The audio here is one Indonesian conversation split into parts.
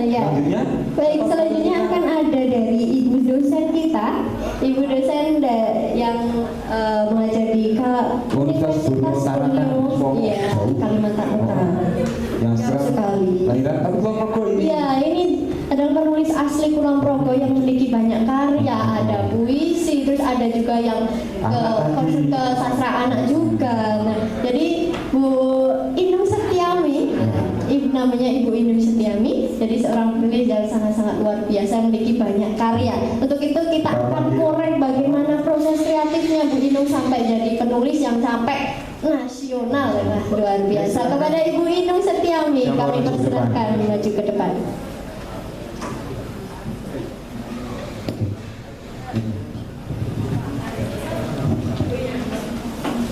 Ya. Selanjutnya? Baik, selanjutnya akan ada dari ibu dosen kita, ibu dosen yang mengajar di Universitas Borneo iya, Kalimantan Utara. Yang sekali. Lahiran tapi Kulon Progo ini. Iya, ini adalah penulis asli Kulon Progo yang memiliki banyak karya, ada puisi, terus ada juga yang ke sastra anak juga. Nah, jadi Bu Inung Setiami, namanya Ibu Inung Setiami, jadi seorang penulis yang sangat-sangat luar biasa, memiliki banyak karya. Untuk itu kita akan korek bagaimana proses kreatifnya Bu Inung sampai jadi penulis yang sampai nasional, nah, luar biasa. Kepada Ibu Inung Setiami, kami persilahkan maju ke depan.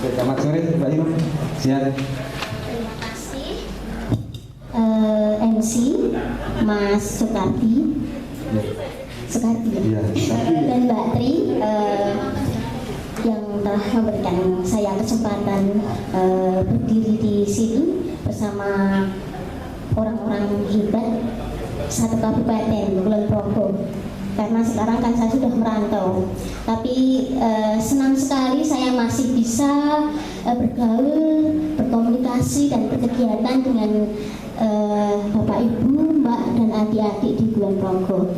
Selamat sore Mbak Inung. Siap. Terima kasih MC Mas Sukarti Ya, dan Mbak Tri yang telah memberikan saya kesempatan berdiri di sini bersama orang-orang hebat satu kabupaten Kulon Progo. Karena sekarang kan saya sudah merantau, tapi senang sekali saya masih bisa bergaul, berkomunikasi dan berkegiatan dengan Bapak Ibu, Mbak dan adik-adik di Kulon Progo.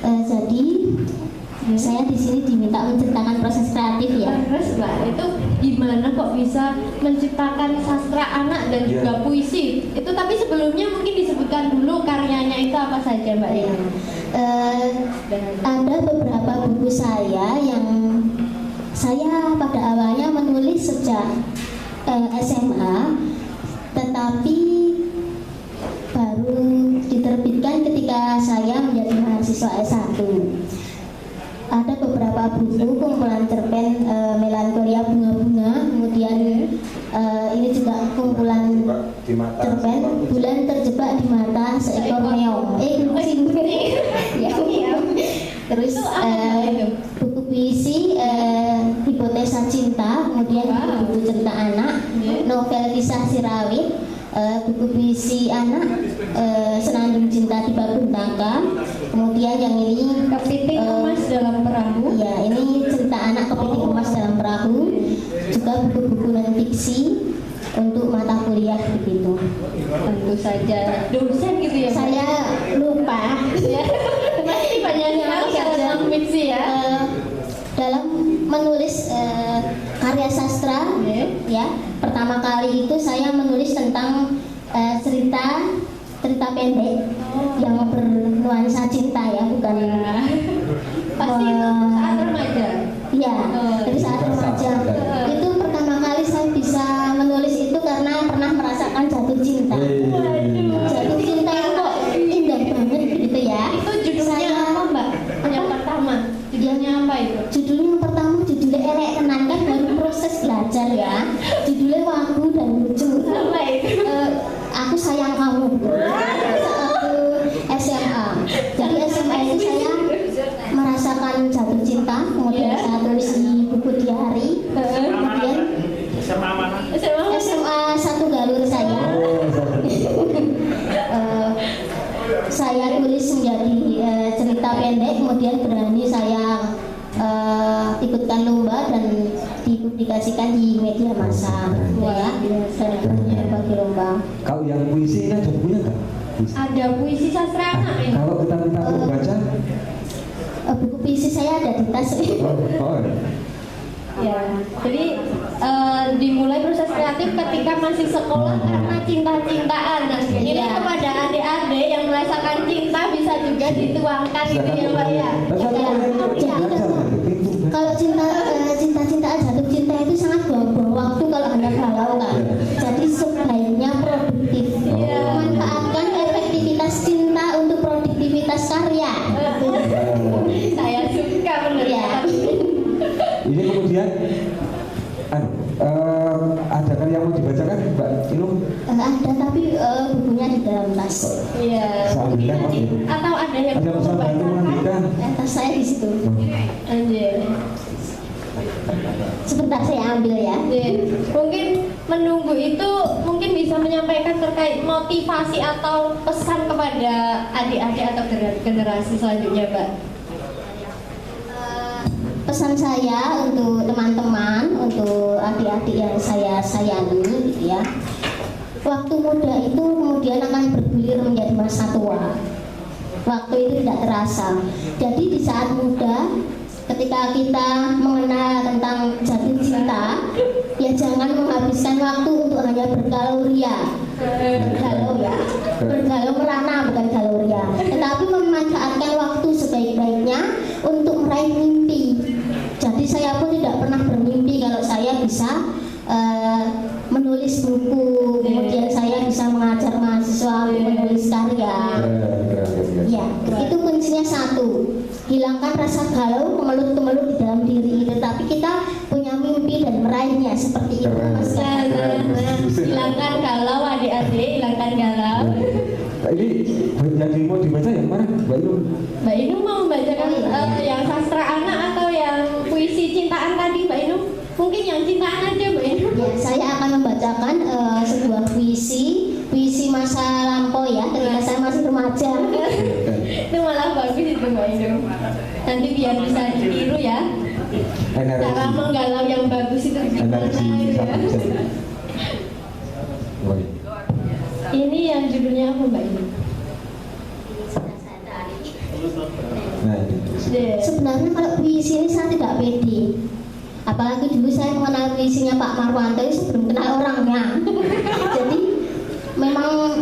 Jadi saya di sini diminta menciptakan proses kreatif ya. Terus Mbak, itu gimana kok bisa menciptakan sastra anak dan juga puisi? Itu tapi sebelumnya mungkin disebutkan dulu karyanya itu apa saja Mbak ya? Ada beberapa buku saya yang saya pada awalnya menulis sejak SMA, tetapi baru diterbitkan ketika saya menjadi mahasiswa S1. Ada beberapa buku kumpulan cerpen Melankolia Bunga-Bunga, kemudian ini juga kumpulan cerpen Bulan Terjebak di Mata Seekor Meong. Ya. Terus buku puisi Hipotesa Cinta, kemudian buku cerita anak, novel kisah si rawit, buku puisi anak Senandung Cinta di Babuntaka, kemudian yang ini Kepiting Emas dalam Perahu. Ya, ini cerita anak Kepiting Emas dalam Perahu, juga buku-buku non fiksi untuk mata kuliah begitu. Tentu saja dosen gitu ya. Saya lupa. Masih banyak yang dalam fiksi ya. Dalam menulis karya sastra, ya pertama kali itu saya menulis tentang cerita pendek yang bernuansa cinta ya, bukan pasti itu saat remaja. Iya, dari saat remaja. Itu pertama kali saya bisa menulis itu karena pernah merasakan jatuh cinta. Jatuh cinta itu kok indah banget gitu ya. Itu judulnya apa Mbak? Yang pertama judulnya apa itu? Judulnya yang pertama judulnya elek tenan, kan baru proses belajar ya. Judulnya wagu dan lucu. Apa itu? Aku sayang kamu. Aku SMA. Jadi SMA itu saya merasakan jatuh cinta, kemudian saya tulis di buku diary, kemudian SMA 1 Galur saya. Saya tulis menjadi cerita pendek, kemudian berani saya ikutkan lomba dan dipublikasikan di media massa, ya, dan berbagai lomba. Kalau yang puisi ini ada bukunya nggak? Ada puisi sastra anak ya. Kalau kita minta untuk baca, buku puisi saya ada di tas. Ya, jadi dimulai proses kreatif ketika masih sekolah karena cinta-cintaan. Nah, ini kepada adik-adik yang merasakan cinta bisa juga dituangkan itu ya Mbak ya. Kalau cinta-cintaan jatuh cinta itu sangat buang-buang waktu kalau Anda galau kan. Jadi sebaiknya produktif. Manfaatkan efektivitas cinta untuk produktivitas karya. Saya suka benar ya. Ini kemudian ada kan yang mau dibacakan Mbak Inung? Ada, tapi bukunya di dalam tas. Iya. Atau ada yang ada pesan bantu melanjutkan? Tas saya di situ. Anjir. Sebentar saya ambil ya. Mungkin menunggu itu mungkin bisa menyampaikan terkait motivasi atau pesan kepada adik-adik atau generasi selanjutnya, Mbak? Pesan saya untuk teman-teman, untuk adik-adik yang saya sayangi gitu ya. Waktu muda itu kemudian akan bergulir menjadi masa tua. Waktu itu tidak terasa. Jadi di saat muda, ketika kita mengenal tentang jatuh cinta, ya jangan menghabiskan waktu untuk hanya bergalau ria. Bergalau ya, bergalau merana bukan galau ria. Tetapi memanfaatkan waktu sebaik-baiknya untuk meraih mimpi. Jadi saya pun tidak pernah bermimpi kalau saya bisa menulis buku, kemudian saya bisa mengajar mahasiswa menulis karya. Ya, itu kuncinya satu, hilangkan rasa galau kemelut-kemelut di dalam diri. Tetapi kita punya mimpi dan meraihnya seperti itu. Mas. Hilangkan galau adik-adik, hilangkan galau. Ini yang mau dibaca yang mana, Mbak Inu? Mbak Inu mau membacakan yang sastra anak atau yang puisi cintaan tadi, Mbak Inu? Mungkin yang cintaan aja, Mbak Inu. Ya, saya akan membacakan sebuah puisi masa lampau ya, ketika saya masih remaja. Itu malah bagus itu, Mbak Inu. Nanti biar bisa ditiru ya. Cara menggalau yang bagus itu gimana ya. Ini yang judulnya apa, Mbak Inu? Nah, ini. Sebenarnya kalau puisi ini saya tidak pede. Apalagi dulu saya mengenal puisinya Pak Marwanto itu sebelum kenal orangnya. Jadi memang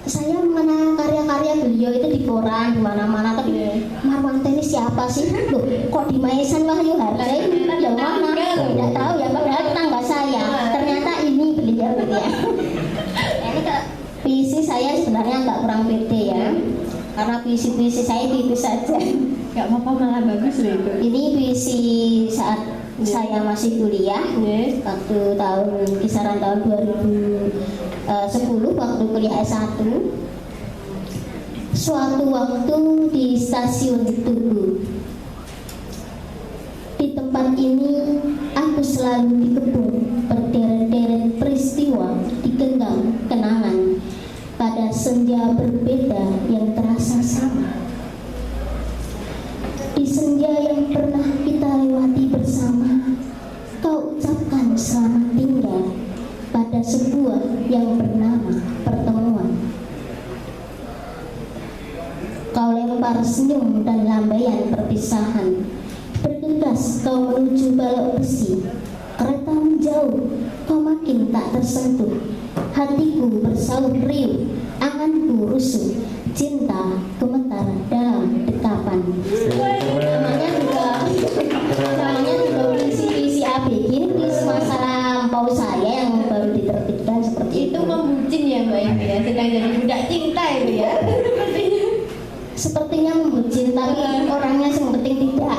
saya mengenal karya-karya beliau itu di koran di mana-mana, tapi Marwanto ini siapa sih? Loh, kok di Maesan Wahyu Harjai yang mana? Tidak tahu ya, padahal tetangga saya. Ternyata ini beliau gitu ya. Ini kalau puisi saya sebenarnya nggak kurang pede ya, karena puisi-puisi saya itu saja. Gak apa-apa, malah bagus loh itu. Ini puisi saat saya masih kuliah, waktu kisaran tahun 2010 waktu kuliah S1. Suatu waktu di stasiun Tugu. Di tempat ini aku selalu dikepung berderet-deret peristiwa, digenggam kenangan pada senja berbeda yang terasa sama. Di senja yang pernah kita lewati bersama, kau ucapkan selamat tinggal pada sebuah yang bernama pertemuan. Kau lempar senyum dan lambaian perpisahan. Bergegas kau menuju balok besi. Kereta menjauh, kau makin tak tersentuh. Hatiku bersaut riuh, anganku rusuh. Cinta gemetar dalam dekapan. Namanya juga puisi ABG, ini puisi masa lampau saya yang baru diterbitkan seperti itu. Membucin ya, Mbak Inu ya, sedang jadi budak cinta itu ya. Sepertinya membucin, tapi orangnya yang penting tidak.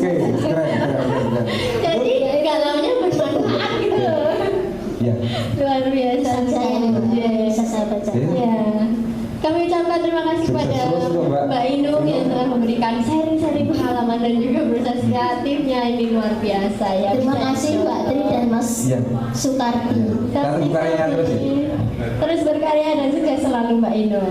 Keren. Jadi galaunya bermanfaat gitu loh. Ya. Luar biasa. Saya yang bisa saya baca. Ya. Kami ucapkan terima kasih pada Mbak Inu yang telah memberikan sharing-sharing pengalaman dan juga proses kreatifnya, ini luar biasa ya. Terima kasih Mbak Tri dan Mas Sukarti. Terus berkarya terus ya? Terus berkarya dan sukses selalu, Mbak Inu.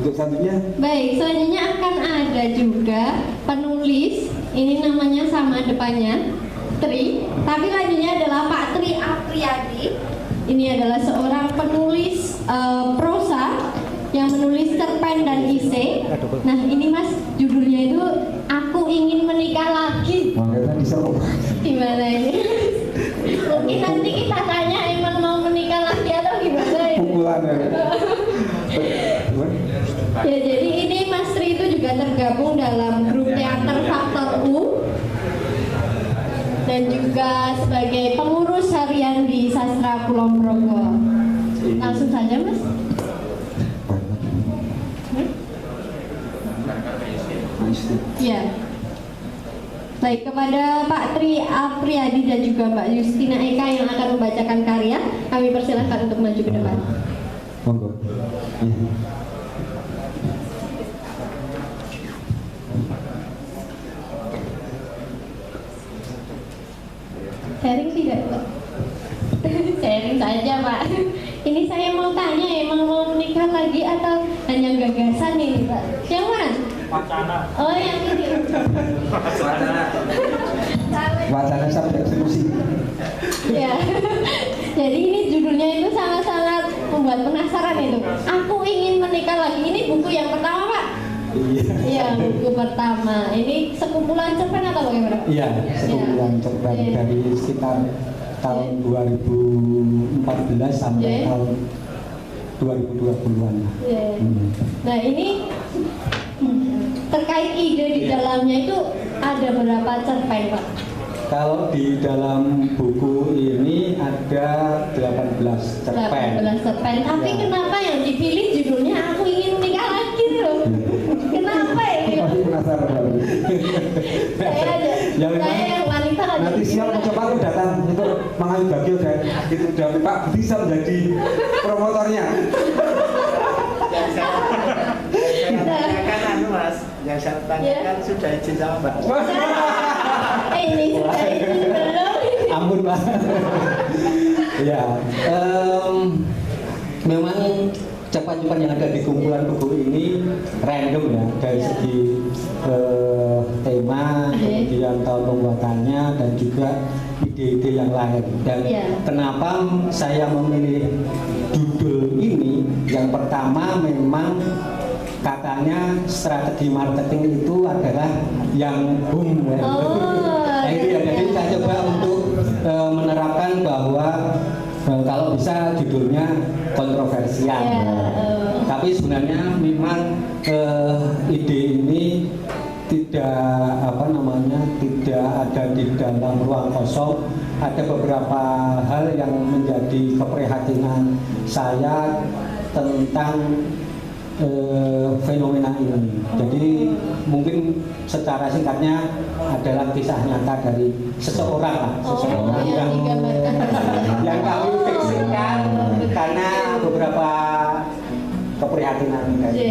Untuk selanjutnya? Baik, selanjutnya akan ada juga penulis. Ini namanya sama depannya Tri, tapi lanjutnya adalah Pak Tri Apriyadi. Ini adalah seorang penulis prosa yang menulis cerpen dan esai. Nah, ini Mas, judulnya itu Aku Ingin Menikah Lagi. Makanya diseru. Gimana ini? Mungkin nanti kita tanya emang mau menikah lagi atau gimana ini? Pukulan ya. Ya, jadi ini Mas Tri itu juga tergabung dalam grup teater Faktor U dan juga sebagai pengurus harian di Sastra Kulon Progo. Langsung saja, Mas. Ya. Baik, kepada Pak Tri Apriyadi dan juga Mbak Justina Eka yang akan membacakan karya, kami persilahkan untuk maju ke depan. Monggo. Sharing tidak Pak? Sharing saja Pak. Ini saya mau tanya, emang mau menikah lagi atau hanya gagasan ini Pak? Yang mana? Wacana. Oh yang ini. Wacana sampai eksekusi. Ya. Jadi ini judulnya itu sangat-sangat membuat penasaran itu. Aku ingin menikah lagi. Ini buku yang pertama Pak? Iya. Iya, buku pertama. Ini sekumpulan cerpen atau bagaimana? Iya, sekumpulan Iya. cerpen Iya. dari sekitar tahun 2014 sampai Iya. tahun 2020-an. Iya. Hmm. Nah ini terkait ide di dalamnya itu ada berapa cerpen Pak? Kalau di dalam buku ini ada 18 cerpen. 18 cerpen. Tapi Ya. kenapa yang dipilih judulnya Aku Ingin Menikah Lagi loh? Kenapa ini? Masih penasaran baru. Saya aja. Ya, memang. Saya yang wanita aja. Nanti siap mencoba aku datang itu mengambil bagio dan itu udah Pak bisa menjadi promotornya. Yang saya tanyakan anu Mas, yang saya tanyakan sudah izin sama Mbak. Ini sudah izin belum? Ampun Pak. Ya, memang cerpen-cerpen yang ada di kumpulan buku ini random ya dari Ya. segi tema, kemudian tahun pembuatannya dan juga ide-ide yang lain. Dan Ya. kenapa saya memilih judul ini? Yang pertama memang katanya strategi marketing itu adalah yang boom ya. Nah, itu ya. Jadi saya coba untuk menerapkan bahwa kalau bisa judulnya kontroversial. Ya, Tapi sebenarnya memang ide ini tidak tidak ada di dalam ruang kosong. Ada beberapa hal yang menjadi keprihatinan saya tentang fenomena ini. Jadi mungkin secara singkatnya adalah kisah nyata dari seseorang lah, seseorang yang digambarkan. yang kami fiksikan karena beberapa keprihatinan Iya. tadi.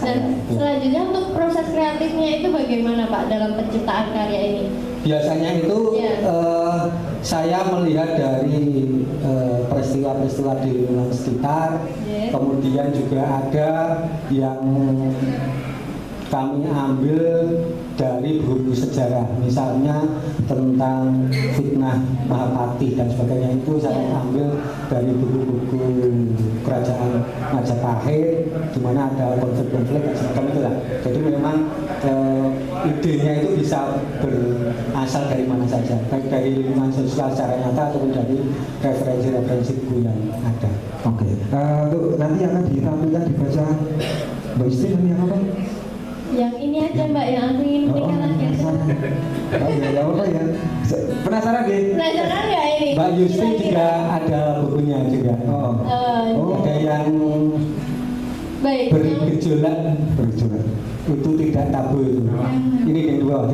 Dan selanjutnya untuk proses kreatifnya itu bagaimana Pak dalam penciptaan karya ini? Biasanya itu Ya. saya melihat dari peristiwa-peristiwa di lingkungan sekitar, Ya. kemudian juga ada yang kami ambil dari buku sejarah, misalnya tentang fitnah Mahapati dan sebagainya itu saya ambil dari buku-buku kerajaan Majapahit, di mana ada konflik-konflik semacam itulah. Jadi memang idenya itu bisa berasal dari mana saja, baik dari lingkungan sosial secara nyata ataupun dari referensi-referensi buku yang ada. Oke, untuk nanti akan ditampilkan dibaca Mbak Istri ini apa? Yang ini aja Mbak, yang aku ingin menikah lagi. penasaran. Oh ya, apa ya? Penasaran deh. Penasaran nggak ini? Mbak Yusti juga ada bukunya juga. Oh, Oh, Ada yang baik. bergejolak berjuang. itu tidak tabu itu. Ini di bawah.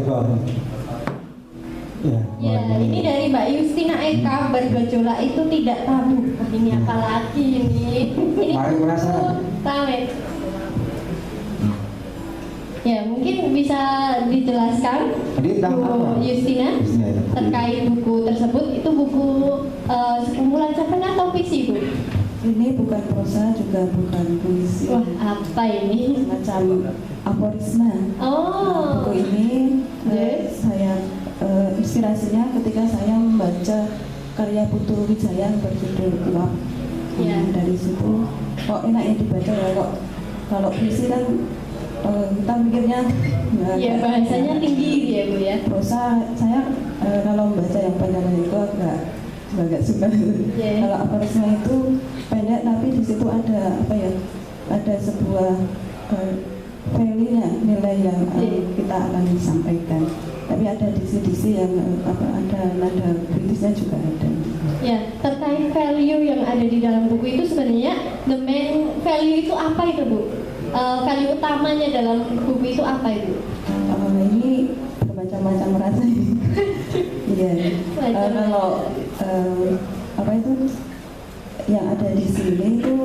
Ya. Ya, ini dari Mbak Justina Eka, bergejolak itu tidak tabu. Wah, ini apa lagi ini? Ini Mari penasaran. rame. Ya, mungkin bisa dijelaskan Ini tentang Bu apa? Justina Justina itu. terkait buku tersebut. Itu buku sekumpulan cerpen atau puisi, Bu? Ini bukan prosa juga bukan puisi, Wah, apa ini? macam aforisma. Oh, Buku ini Yes. saya inspirasinya ketika saya membaca karya Putu Wijaya yang berjudul Uap. Ya. Dari situ kok enak ya dibaca ya, kok kalau puisi kan kita mikirnya ya bahasanya tinggi ya, Bu ya. prosa saya kalau membaca yang panjang itu agak suka. Yeah. Kalau aforisma itu pendek tapi di situ ada apa ya? Ada sebuah value-nya, nilai yang kita akan sampaikan. Tapi ada diksi-diksi yang ada nada kritisnya juga ada. Ya, terkait value yang ada di dalam buku itu sebenarnya the main value itu apa itu, Bu? Value utamanya dalam buku itu apa itu? Ini bermacam-macam rasa ini. Iya. Kalau apa itu yang ada di sini itu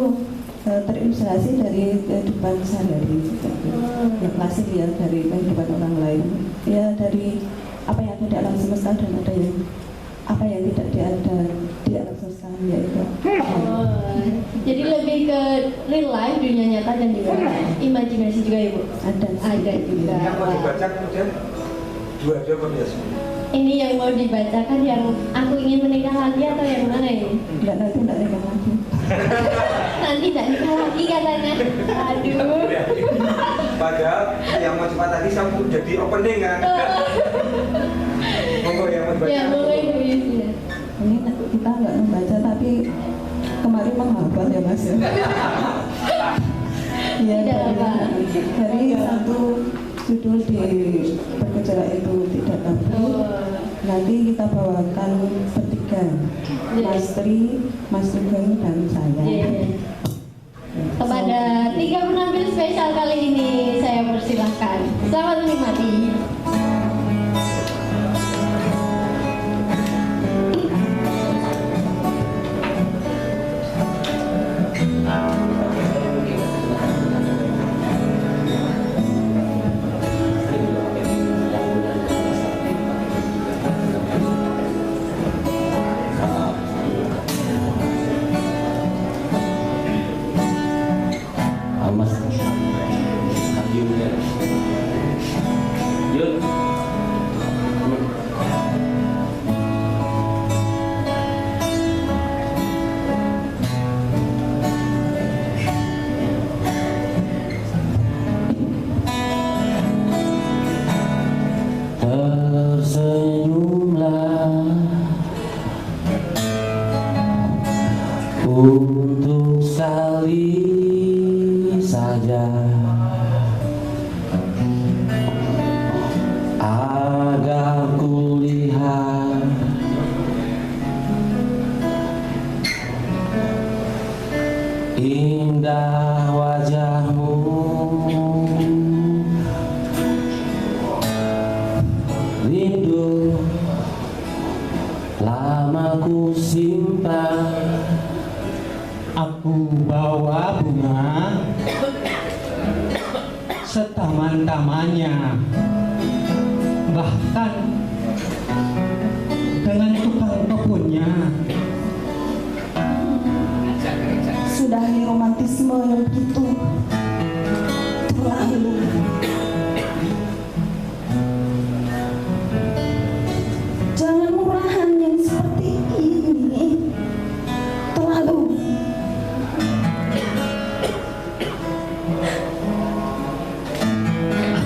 terinspirasi dari kehidupan sehari-hari juga. Ya klasik ya, dari kehidupan orang lain. Ya dari apa yang ada di alam semesta dan ada yang apa yang ada di alam semesta yaitu Jadi lebih ke real life, dunia nyata dan juga imajinasi juga Ibu. Ada juga. Yang mau dibaca kemudian dua biasa. Ini yang mau dibacakan yang aku ingin menikah lagi atau yang mana ini? nanti tidak nikah lagi. Nanti tidak nikah lagi katanya. Aduh. Padahal yang mau cepat tadi saya mau jadi opening kan. Monggo yang mau dibaca. Ya boleh Ibu Yusya. Ini kita nggak membaca tapi kemarin menghafal ya Mas ya. Iya Tidak apa. dari satu judul di bergejala itu tidak tabu. Nanti kita bawakan bertiga, Mas Tri, Mas Sugeng dan saya. Iya. Kepada 3 penampil spesial kali ini saya persilahkan. Selamat menikmati. Mas Yuk Yuk tersenyumlah untuk sekali saja agar kulihat indah wajahmu, rindu lama ku simpan. Aku bawa bunga setaman-tamannya, bahkan dengan tukang kebunnya. Sudahi romantisme yang begitu terlalu. Jangan murahan yang seperti ini terlalu.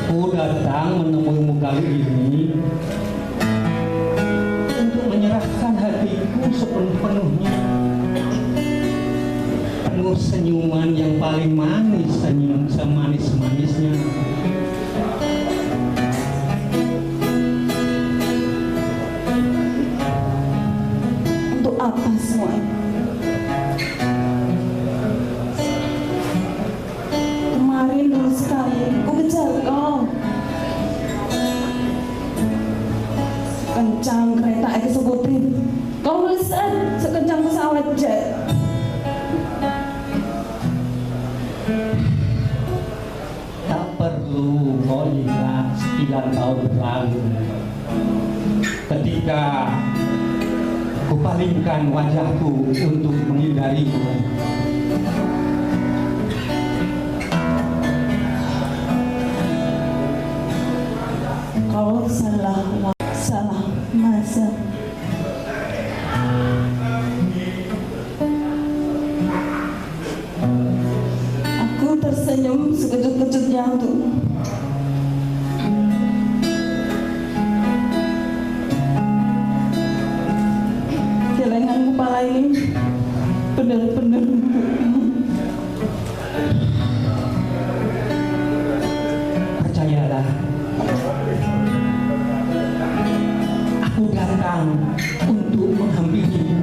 Aku datang menemuimu kali ini untuk menyerahkan hatiku sepenuh-penuhnya, penuh senyuman yang paling manis, senyum semanis-manisnya. Untuk apa semua ini? Kemarin dulu sekali ku kejar kau, kencang kereta eksekutif, kau melesat sekencang pesawat jet. Tak perlu kau ingat 9 tahun berlalu, ketika kupalingkan wajahku untuk menghindarimu. Kau salah masa. Aku tersenyum sekejut-kejutnya untukmu. Kelengan kepala ini benar-benar untukmu. Percayalah, aku datang untuk menghampirimu,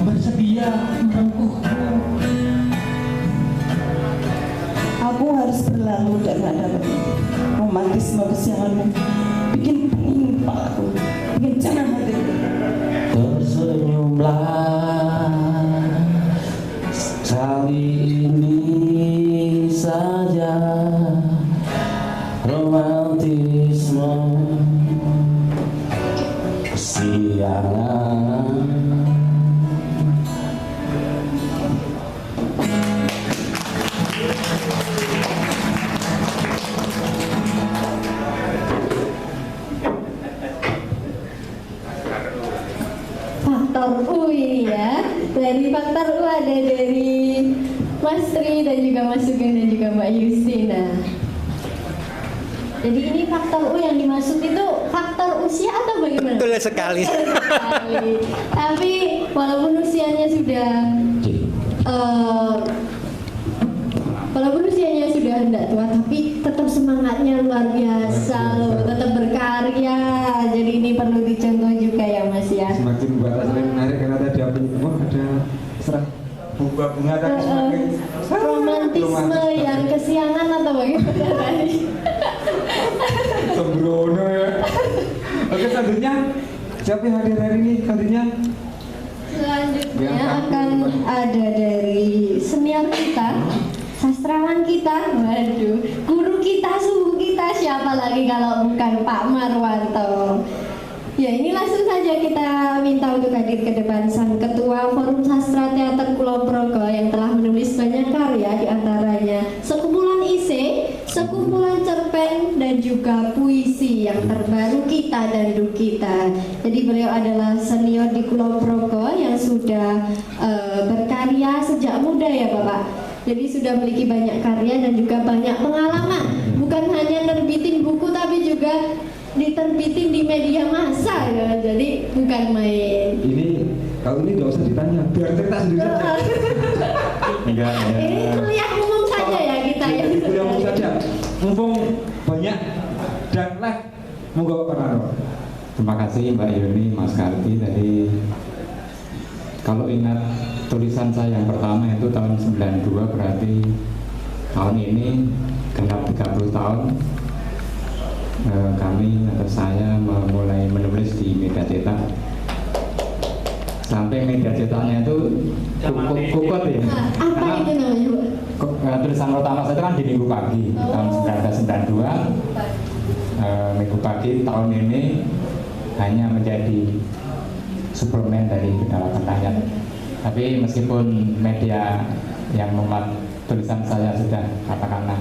bersedia merengkuhmu. Aku harus berlalu dan menghadapi romantisme kesianganmu. Bikin pening kepalaku, bikin jangan hatiku. tersenyumlah kali ini saja, romantisme sia sayang. Faktor U ini ya. Dari faktor U ada dari Mas Tri dan juga Mas Sugeng dan juga Mbak Justina. Jadi ini faktor U yang dimaksud itu faktor usia atau bagaimana? Betul sekali. Betul sekali. Tapi walaupun usianya sudah walaupun usianya sudah hendak tua, tapi tetap semangatnya luar biasa loh, tetap berkarya. Jadi ini perlu dicontoh juga ya Mas ya. Semakin buat Asli menarik karena tadi ada serah bunga-bunga tadi semakin Romantisme yang kesiangan atau bagaimana tadi? sembrono ya. Oke, selanjutnya siapa yang hadir hari ini? Selanjutnya akan ada dari senior kita, sastrawan kita, waduh, guru kita, suhu kita, siapa lagi kalau bukan Pak Marwanto. Ya, ini langsung saja kita minta untuk hadir ke depan sang Ketua Forum Sastra Teater Kulon Progo yang telah menulis banyak karya, diantaranya sekumpulan esai, sekumpulan cerpen, dan juga puisi yang terbaru Kita dan Duk Kita. Jadi beliau adalah senior di Kulon Progo yang sudah berkarya sejak muda ya Bapak. Jadi sudah memiliki banyak karya dan juga banyak pengalaman. Bukan hanya nerbitin buku tapi juga diterbitin di media massa ya. Jadi bukan main. Ini kalau ini nggak usah ditanya, biar cerita sendiri saja. Enggak ya. Ini kuliah umum saja ya kita ya. Ini kuliah umum saja. Mumpung banyak dan live, monggo Pak Marwanto. Terima kasih Mbak Yuni, Mas Karti. Tadi kalau ingat tulisan saya yang pertama itu tahun 92, berarti tahun ini genap 30 tahun kami atau saya mulai menulis di media cetak. Sampai media cetaknya itu kukut ya. Apa itu namanya Bu? Tulisan pertama saya itu kan di Minggu Pagi tahun 1992. Minggu Pagi tahun ini hanya menjadi suplemen dari Kedaulatan Rakyat. Tapi meskipun media yang memuat tulisan saya sudah katakanlah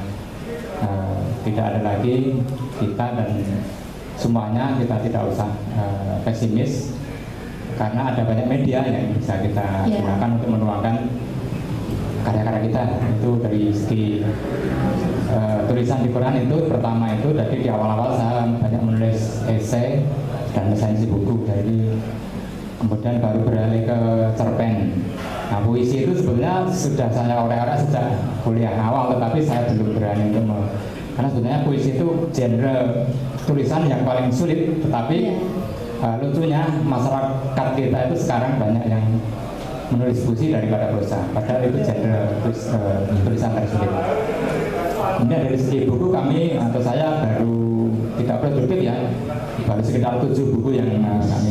tidak ada lagi, kita dan semuanya kita tidak usah pesimis karena ada banyak media yang bisa kita gunakan untuk menuangkan karya-karya kita. Itu dari segi tulisan di Quran itu pertama itu dari di awal-awal saya banyak menulis esai dan resensi buku, jadi kemudian baru beralih ke cerpen. Nah, puisi itu sebenarnya sudah saya orek-orek sejak kuliah awal, tetapi saya belum berani untuk karena sebenarnya puisi itu genre tulisan yang paling sulit, tetapi lucunya masyarakat kita itu sekarang banyak yang menulis puisi daripada prosa, padahal itu genre tulisan tersulit. Kemudian dari segi buku kami atau saya baru tidak produktif ya, baru sekitar 7 buku yang kami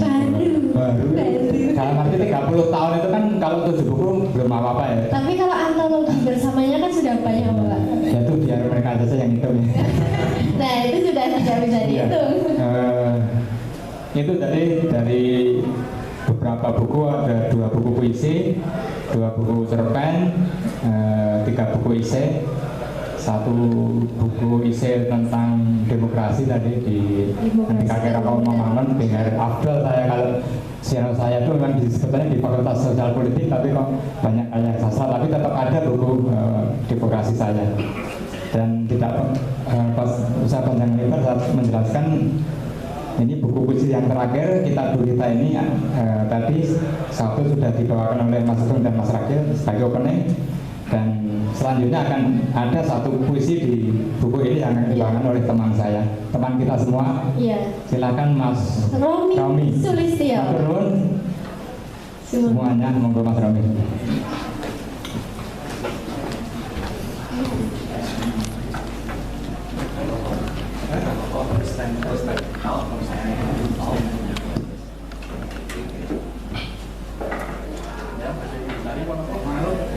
baru. Dalam arti 30 tahun itu kan kalau 7 buku belum apa-apa ya. Tapi kalau antologi bersamanya kan sudah banyak Bapak. Ya itu biar mereka saja yang hitung ya. Nah itu sudah tidak bisa dihitung. Itu dari beberapa buku, ada 2 buku puisi, 2 buku cerpen, 3 buku esai, 1 buku esai tentang demokrasi tadi di kakek kaum Mamangun dengan Abdul. Saya kalau siaran saya itu memang sebetulnya di Fakultas Sosial Politik, tapi kok banyak karya sastra, tapi tetap ada buku demokrasi saya. Dan tidak pas usaha panjang lebar saya menjelaskan ini buku puisi yang terakhir kita ini tadi satu sudah dibawakan oleh Mas Sugeng dan Mas Rakil sebagai opening, dan selanjutnya akan ada 1 puisi di buku ini yang akan dibawakan oleh teman saya, teman kita semua. Iya. Silakan Mas Romi Sulistyo. Turun semuanya, monggo Mas Romi.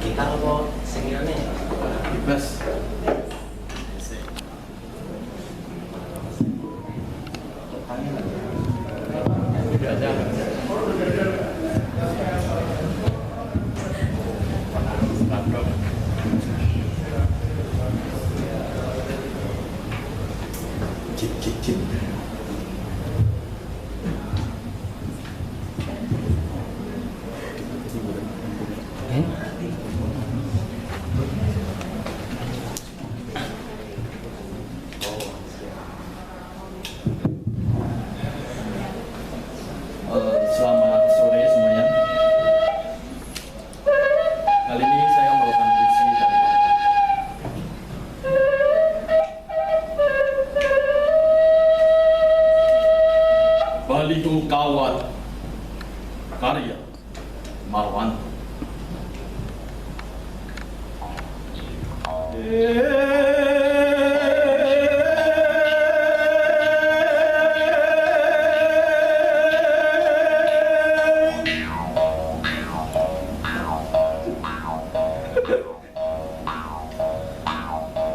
Kita mau singilnya bebas. saya, Marwanto.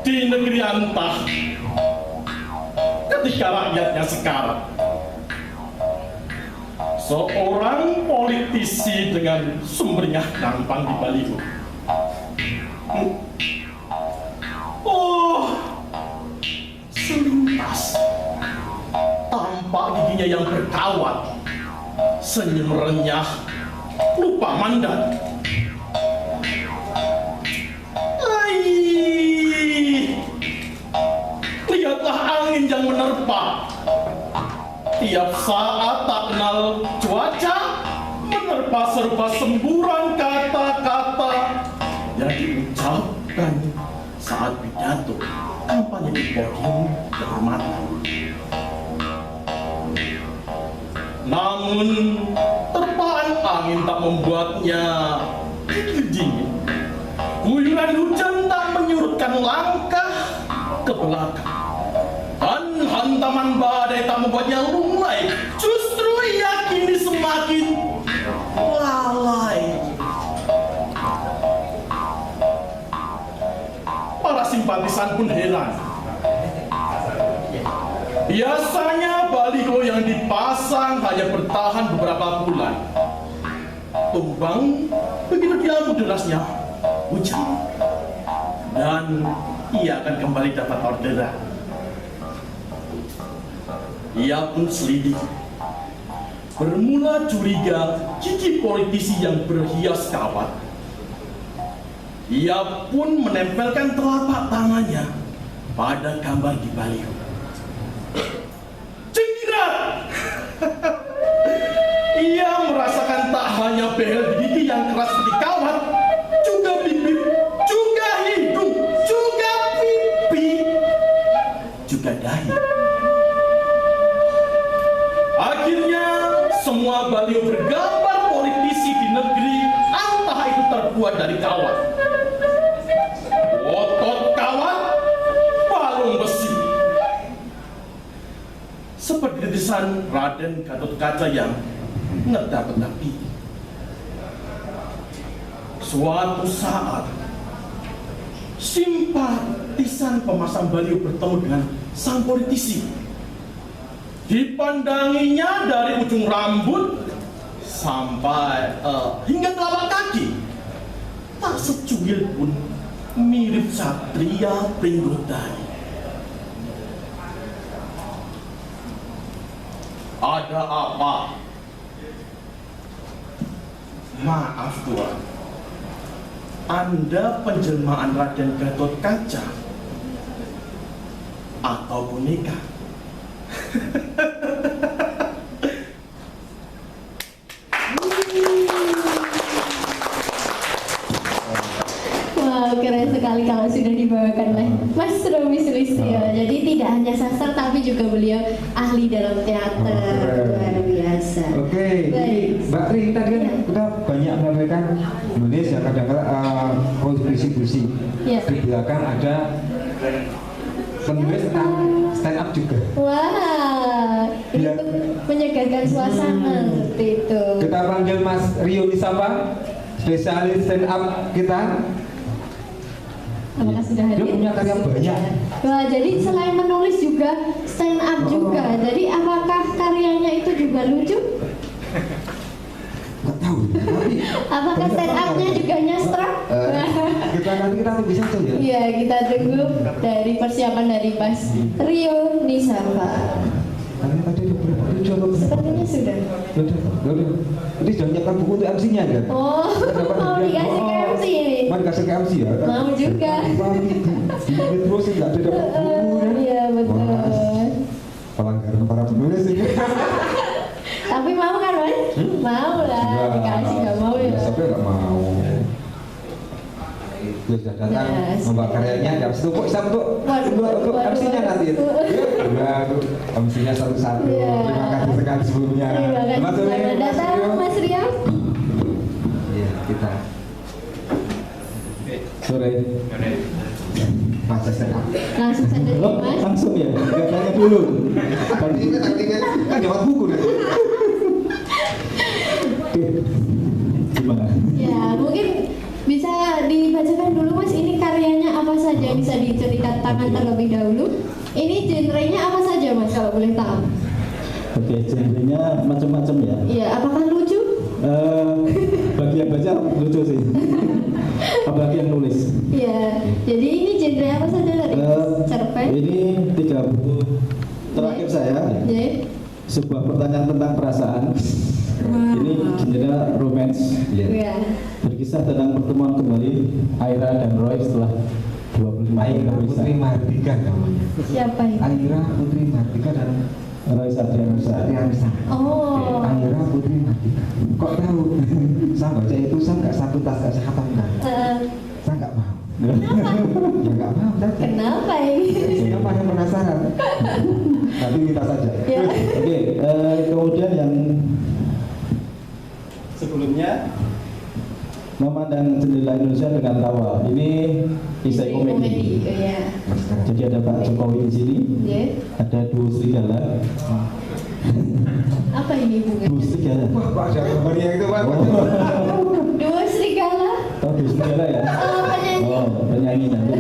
Di negeri Antah, ketika rakyatnya sekarat, seorang politisi dengan sumringah nampang di baliho. Oh, selintas tampak giginya yang berkawat, senyum renyah, lupa mandat. Lihatlah angin yang menerpa, tiap saat tak kenal cuaca, menerpa serba semburan kata-kata yang diucapkan saat pidato kampanye di podium kehormatan. Namun terpaan angin tak membuatnya gigil dingin. Guyuran hujan tak menyurutkan langkah ke belakang. Dan hantaman badai tak membuatnya lunglai. Justru ia kini semakin lalai. Para simpatisan pun heran. Biasanya baliho yang dipasang hanya bertahan beberapa bulan. Tumbang begitu dia derasnya hujan, dan ia akan kembali dapat orderan. Ia pun selidiki. Bermula curiga gigi politisi yang berhias kawat. Ia pun menempelkan telapak tangannya pada gambar di baliho. Cenggirat! Ia merasakan tak hanya behel di gigi yang keras seperti kawat, juga bibir, juga hidung, juga pipi, juga dahi. Akhirnya semua baliho bergambar politisi di negeri Antah itu terbuat dari kawat. Otot kawat, balung besi. Seperti desain Raden Gatotkaca yang ngedap-ngedapi. Suatu saat, simpatisan pemasang baliho bertemu dengan sang politisi. Dipandanginya dari ujung rambut sampai hingga telapak kaki. Tak secuil pun mirip Satria Pringgotani. Ada apa? Maaf Tuan, Anda penjelmaan Raden Gatotkaca atau boneka? Wow, keren sekali kalau sudah dibawakan oleh Mas Romi Sulistyo. Jadi tidak hanya sastra tapi juga beliau ahli dalam teater. Luar biasa. Oke, ini Mbak Tri tadi kan udah banyak menyampaikan nulis ya, kadang-kadang puisi-puisi. Ya. Di belakang ada penulis tentang stand up juga. Wah, Ya. itu menyegarkan suasana seperti itu. Kita panggil Mas Rio Nisapa, spesialis stand up kita. Apakah sudah hadir? Dia punya karya banyak. Wah, jadi selain menulis juga stand up juga. Jadi apakah karyanya itu juga lucu? Nggak tahu. Tapi Apakah stand up-nya juga nyastra? kita bisa tuh ya. Iya, kita tunggu dari persiapan dari Mas Rio Nisapa. Karena tadi ada beberapa lucu apa? Sepertinya sudah. Udah. Ini sudah menyiapkan buku untuk MC-nya kan? Oh, mau dikasih ke MC ini? Mau dikasih ke MC ya? Mau juga. Terus nggak ada dapat buku kan? Iya, betul. Pelanggaran para penulis ini. Tapi mau kan, Mas? Mau lah, dikasih nggak mau ya. Siapa yang nggak mau? Dia sudah datang Yes. membawa karyanya, dan situ kok bisa untuk MC-nya nanti. Ya, untuk MC-nya satu-satu. Iya. Terima kasih sekali sebelumnya. Terima kasih. Mas Rio, Selamat Mas datang, Rio. Mas Rio. sore. Pancasila. Langsung saja nih, Loh, Mas. langsung ya, nggak tanya dulu. Kan jawab buku nih. Oke, gimana? Ya, mungkin bisa dibacakan dulu Mas, ini karyanya apa saja, bisa diceritakan terlebih dahulu. Ini genrenya apa saja Mas kalau boleh tahu? Oke, genrenya macam-macam ya. Iya, apakah lucu? Bagi yang baca lucu sih. Apalagi yang nulis. Iya, jadi ini genre apa saja dari cerpen? Ini 3 buku terakhir saya. Ya. Sebuah pertanyaan tentang perasaan. Ini genre romance. Iya. Berkisah tentang pertemuan kembali Aira dan Roy setelah 25 tahun Aira berpisah. Putri Mardika namanya. Siapa ini? Aira Putri Mardika dan Roy Satrianusa. Satrianusa. Oh. Aira Putri Mardika. Kok tahu? Saya baca itu saya nggak satu tas nggak sehatamkan. Saya nggak mau. Ya nggak mau. Kenapa ini? Kenapa yang penasaran? Nanti kita saja. Ya. Oke, kemudian yang sebelumnya Memandang Jendela Indonesia dengan Tawa. Ini isai komedi. Iya. Jadi ada Pak Jokowi di sini, Ya. ada duo serigala. Apa ini bunga? Duo serigala. Wah, Pak ada gambarnya itu Pak. Dua serigala. Tahu duo serigala ya? Penyanyi. Oh, penyanyi nanti.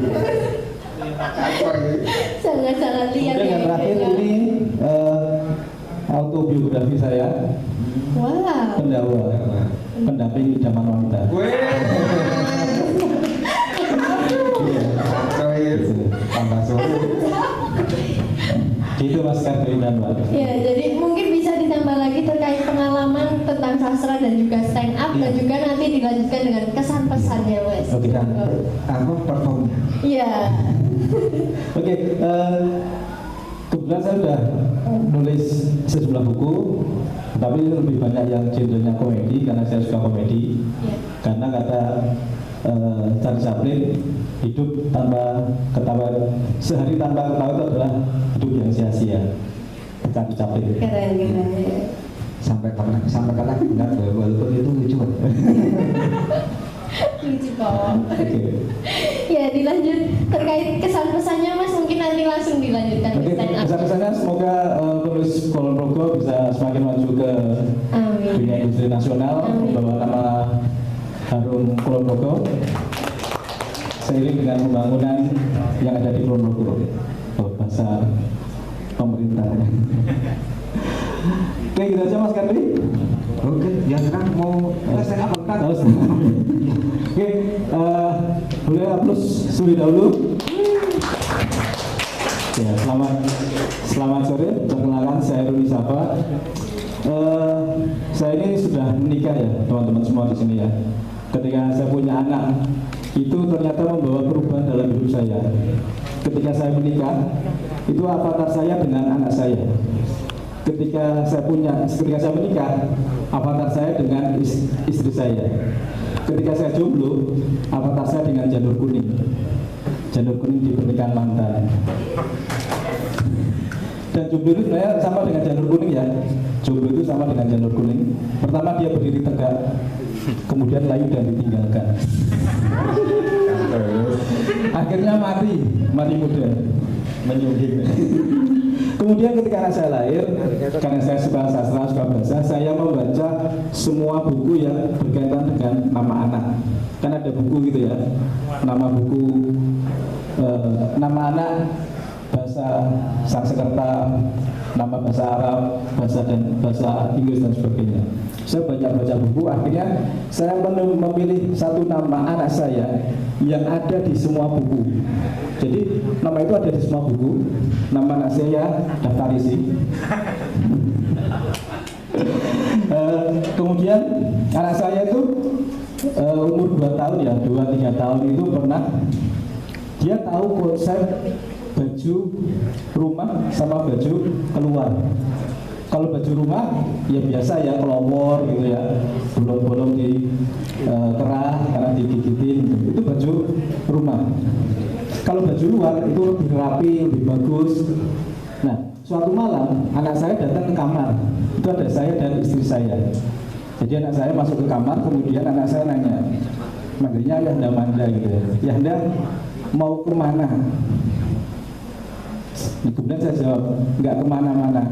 Sangat-sangat liar Kemudian yang terakhir ini autobiografi saya, Wow. Pendawa, pendamping idaman wanita. Tambah sore. Gitu Mas Kevin dan Mbak. Ya, jadi mungkin bisa ditambah lagi terkait pengalaman tentang sastra dan juga stand up dan juga nanti dilanjutkan dengan kesan pesannya Mas. Oke. Dan apa performnya? Iya. Oke, kebetulan saya sudah nulis sejumlah buku, tapi lebih banyak yang genrenya komedi karena saya suka komedi. Iya. Karena kata Charles Chaplin, hidup tanpa ketawa, sehari tanpa ketawa itu adalah hidup yang sia-sia. Charles Chaplin. Keren. Sampai kata ingat walaupun itu lucu. Lucu banget. Oke. Ya, dilanjut terkait kesan pesannya Mas, mungkin nanti langsung dilanjutkan Oke, ke stand up. pesan-pesannya semoga penulis Kulon Progo bisa semakin maju ke Amin. dunia industri nasional, Amin. membawa nama harum Kulon Progo seiring dengan pembangunan yang ada di Kulon Progo. Oh, bahasa pemerintahnya. Oke, gitu aja Mas Kardi. Oke, yang sekarang mau saya apa kan? Oke, boleh aplaus suri dahulu. Ya, selamat sore. Perkenalkan saya Ruli Sapa. Saya ini sudah menikah ya, teman-teman semua di sini ya. Ketika saya punya anak, itu ternyata membawa perubahan dalam hidup saya. Ketika saya menikah, itu avatar saya dengan anak saya. Ketika saya menikah, avatar saya dengan istri saya. Ketika saya jomblo, avatar saya dengan janur kuning di pernikahan mantan. Dan jomblo itu sebenarnya sama dengan janur kuning ya. Jomblo itu sama dengan janur kuning. Pertama dia berdiri tegak, kemudian layu dan ditinggalkan. Akhirnya mati muda, menyungging. Kemudian ketika anak saya lahir, karena saya suka sastra, suka bahasa, saya membaca semua buku yang berkaitan dengan nama anak. Kan ada buku gitu ya, nama buku, nama anak, bahasa Sanskerta, nama bahasa Arab, bahasa Inggris dan sebagainya. Saya baca buku, akhirnya saya memilih satu nama anak saya yang ada di semua buku. Jadi nama itu ada di semua buku. Nama anak saya daftar isi. Kemudian anak saya itu umur 2 tahun ya, 2-3 tahun itu pernah dia tahu konsep baju rumah sama baju keluar. Kalau baju rumah ya biasa ya, kelowor gitu ya, bolong-bolong di kerah karena digigitin, itu baju rumah. Kalau baju luar itu lebih rapi, lebih bagus. Nah, suatu malam anak saya datang ke kamar. Itu ada saya dan istri saya. Jadi anak saya masuk ke kamar, kemudian anak saya nanya, manggilnya Ayahanda Manda gitu ya. Ayahanda mau kemana? Kemudian saya jawab, nggak kemana-mana,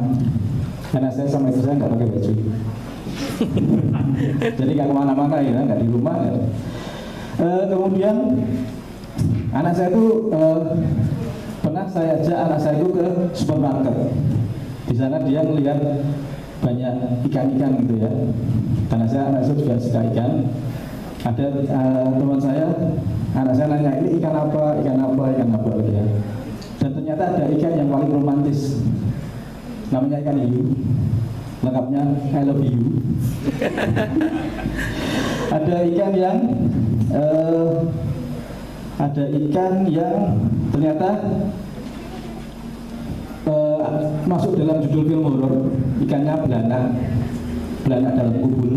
karena saya sama istri saya nggak pakai baju. Jadi nggak kemana-mana ya, nggak di rumah. Ya. Kemudian anak saya itu pernah saya ajak anak saya itu ke supermarket. Di sana dia melihat banyak ikan-ikan gitu ya. Karena anak saya juga suka ikan. Ada teman saya, anak saya nanya, ini ikan apa gitu ya. Dan ternyata ada ikan yang paling romantis, namanya ikan hiu, lengkapnya I love you. Ada ikan yang ternyata masuk dalam judul film horor, ikannya belanak dalam kubur.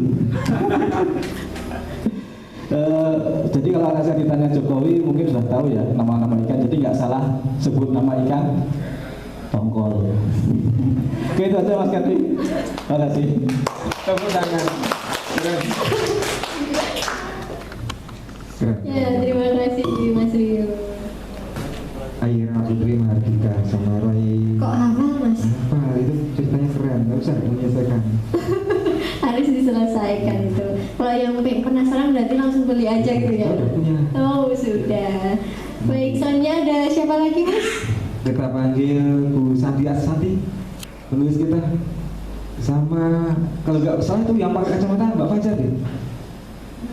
Jadi kalau anak saya ditanya Jokowi mungkin sudah tahu ya nama-nama ikan, jadi nggak salah sebut nama ikan tongkol. Oke, itu aja Mas Katri. Terima kasih. Tepuk tangan. Ya, terima kasih Mas Rio. Aira Putri Mahardika sama Roy. Kok hafal Mas? Apa itu ceritanya keren, nggak usah menyelesaikan. Harus diselesaikan itu. Kalau yang penasaran berarti langsung beli aja gitu ya. Udah punya. Oh sudah. Baik, selanjutnya ada siapa lagi Mas? Kita panggil Bu Santi Asanti, penulis kita. Sama kalau nggak salah itu yang pakai kacamata Mbak Fajar deh.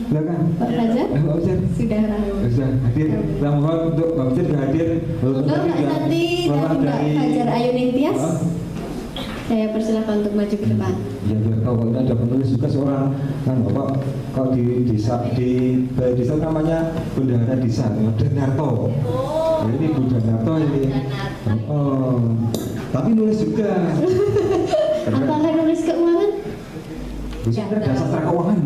Silakan. Pak Fajar? Mbak Fajar. Sudah ramai. Sudah hadir. Kita mohon untuk Mbak Fajar sudah hadir. Untuk Mbak Santi dan Mbak Fajar Ayu Ningtyas, saya persilakan untuk maju ke depan. Ya biar tahu kalau ini ada penulis juga seorang kan Bapak kalau di desa namanya Bendahara Desa Danarto. Oh. Ini Bu Danarto ini. Oh. Tapi nulis juga. Apakah nulis keuangan? Bisa ada sastra keuangan.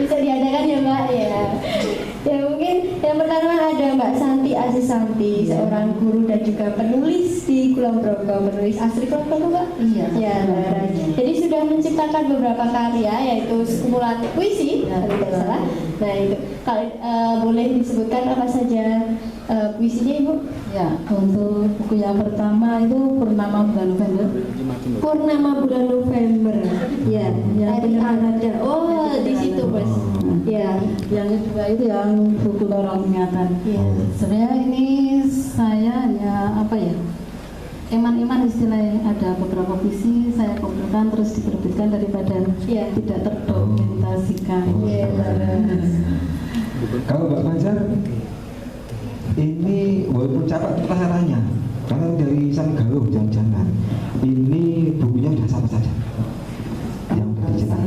Bisa diadakan ya Mbak ya. Ya mungkin yang pertama ada Mbak Santi Azisanti, seorang guru dan juga penulis di Kulon Progo, penulis asli Kulon Progo Mbak? Iya. Ya, jadi sudah menciptakan beberapa karya yaitu kumpulan puisi, kalau tidak salah. Nah itu, kalau boleh disebutkan apa saja puisinya Ibu? Ya, untuk buku yang pertama itu Purnama Bulan November. Purnama Bulan November. Ya, Yang penyerahan ada. Oh, di situ Mas. Ya. Yang kedua itu yang buku Lorong Ingatan. Ya. Sebenarnya ini saya hanya apa ya? Eman-eman istilahnya, ada beberapa puisi saya kumpulkan terus diterbitkan daripada tidak terdokumentasikan. Kalau Mbak Fajar ini walaupun capak pelajarannya karena dari Sang Galuh jangan ini bukunya sudah sama saja yang sudah dicetak.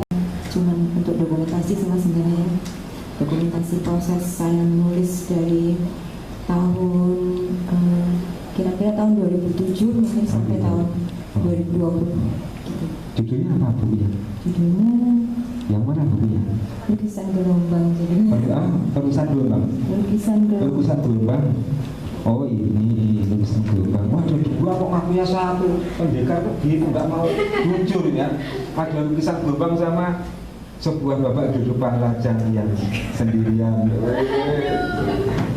Cuman untuk dokumentasi sama sebenarnya dokumentasi proses saya menulis dari tahun kira-kira tahun 2007 mungkin sampai tahun 2020 gitu. Judulnya apa bukunya? Judulnya Yang mana bukunya? Lukisan Gelombang. Jadi Lukisan Gelombang. Lukisan Gelombang. Oh ini lukisan gelombang. Wah ada dua kok ngakunya satu. Pendekar kok gitu nggak mau muncul ya. Ada lukisan gelombang sama sebuah bapak di depan lajang yang sendirian.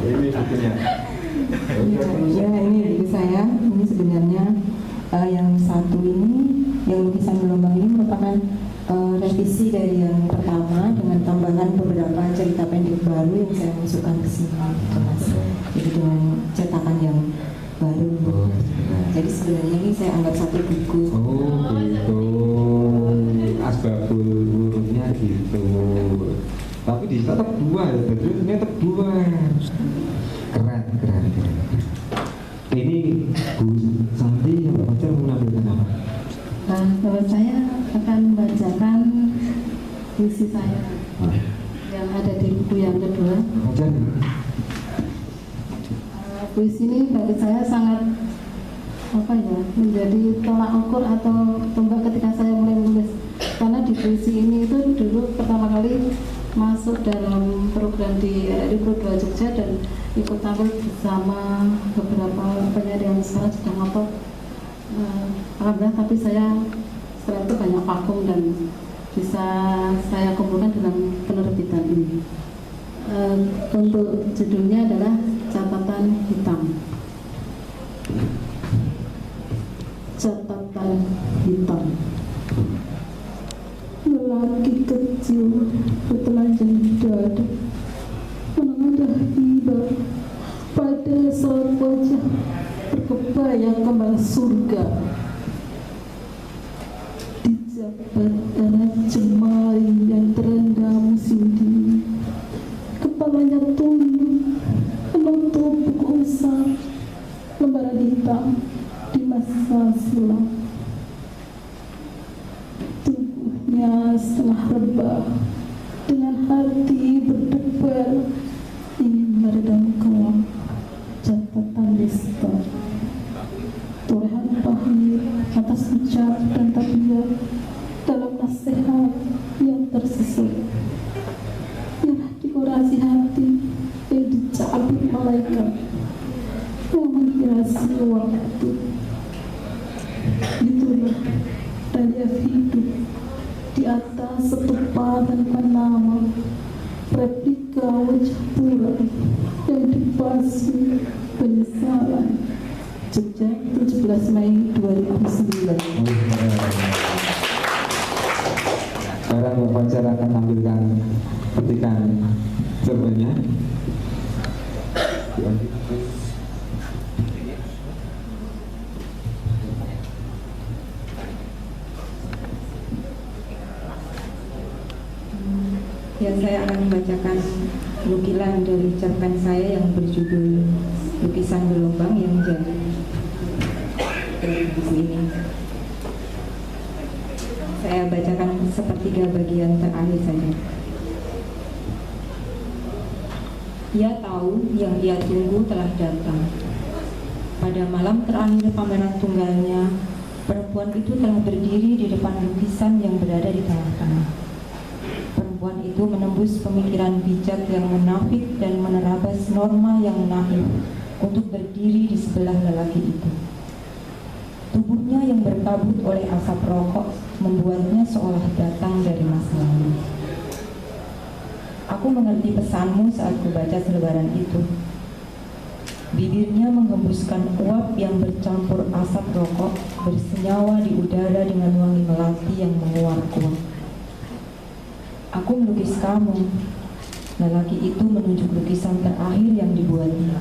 Ini bukunya. ya ini buku saya. Ini sebenarnya yang satu ini, yang lukisan gelombang ini merupakan revisi dari yang pertama dengan tambahan beberapa cerita pendek baru yang saya masukkan ke sini, jadi dengan cetakan yang baru. Jadi sebenarnya ini saya anggap satu buku. Oh gitu, asbabul wurudnya gitu. Tapi di situ tetap dua ya, ini tetap dua. Keren. Ini Bu Santi yang Mbak Fajar mengambilkan apa? Nah, kalau saya akan membacakan puisi saya yang ada di buku yang kedua. Fajar. Puisi ini bagi saya sangat menjadi tolak ukur atau tombak ketika saya mulai menulis, karena di puisi ini itu dulu pertama kali masuk dalam program di RRI Pro 2 Jogja dan ikut tampil bersama beberapa penyair yang sekarang sudah ngotot. Alhamdulillah, tapi saya setelah itu banyak vakum dan bisa saya kumpulkan dalam penerbitan ini. Untuk judulnya adalah Catatan Hitam. Catatan hitam. Lelaki kecil bertelanjang dada menengadah tiba pada sorot wajah berkebaya kembang surga. Dijabat erat jemari yang terendam musim dingin. Kepalanya tunduk menutup buku usah lembaran hitam di masa silam. Tubuhnya setengah rebah dengan hati berdebar ingin meredam kelam catatan lista. Torehan pahit atas ucap dan tabiat dalam nasihat yang tersusun, yang dikurasi hati yang dicabut malaikat yang menghiasi waktu. Itulah relief hidup di atas setupa tanpa nama, replika wajah pura yang dibasuh penyesalan. Jogja, 17 Mei 2009. Sekarang Mbak Fajar akan tampilkan petikan cerpennya. Ya, saya akan membacakan nukilan dari cerpen saya yang berjudul Lukisan Gelombang yang jadi dari buku ini. Saya bacakan sepertiga bagian terakhir saja. Ia tahu yang ia tunggu telah datang. Pada malam terakhir pameran tunggalnya, perempuan itu telah berdiri di depan lukisan yang berada di tengah-tengah. Perempuan itu menembus pemikiran bijak yang munafik dan menerabas norma yang naif untuk berdiri di sebelah lelaki itu. Tubuhnya yang berkabut oleh asap rokok membuatnya seolah datang dari masa lalu. Aku mengerti pesanmu saat kubaca selebaran itu. Bibirnya menghembuskan uap yang bercampur asap rokok bersenyawa di udara dengan wangi melati yang menguap kuat. Aku melukis kamu. Lelaki itu menunjuk lukisan terakhir yang dibuatnya.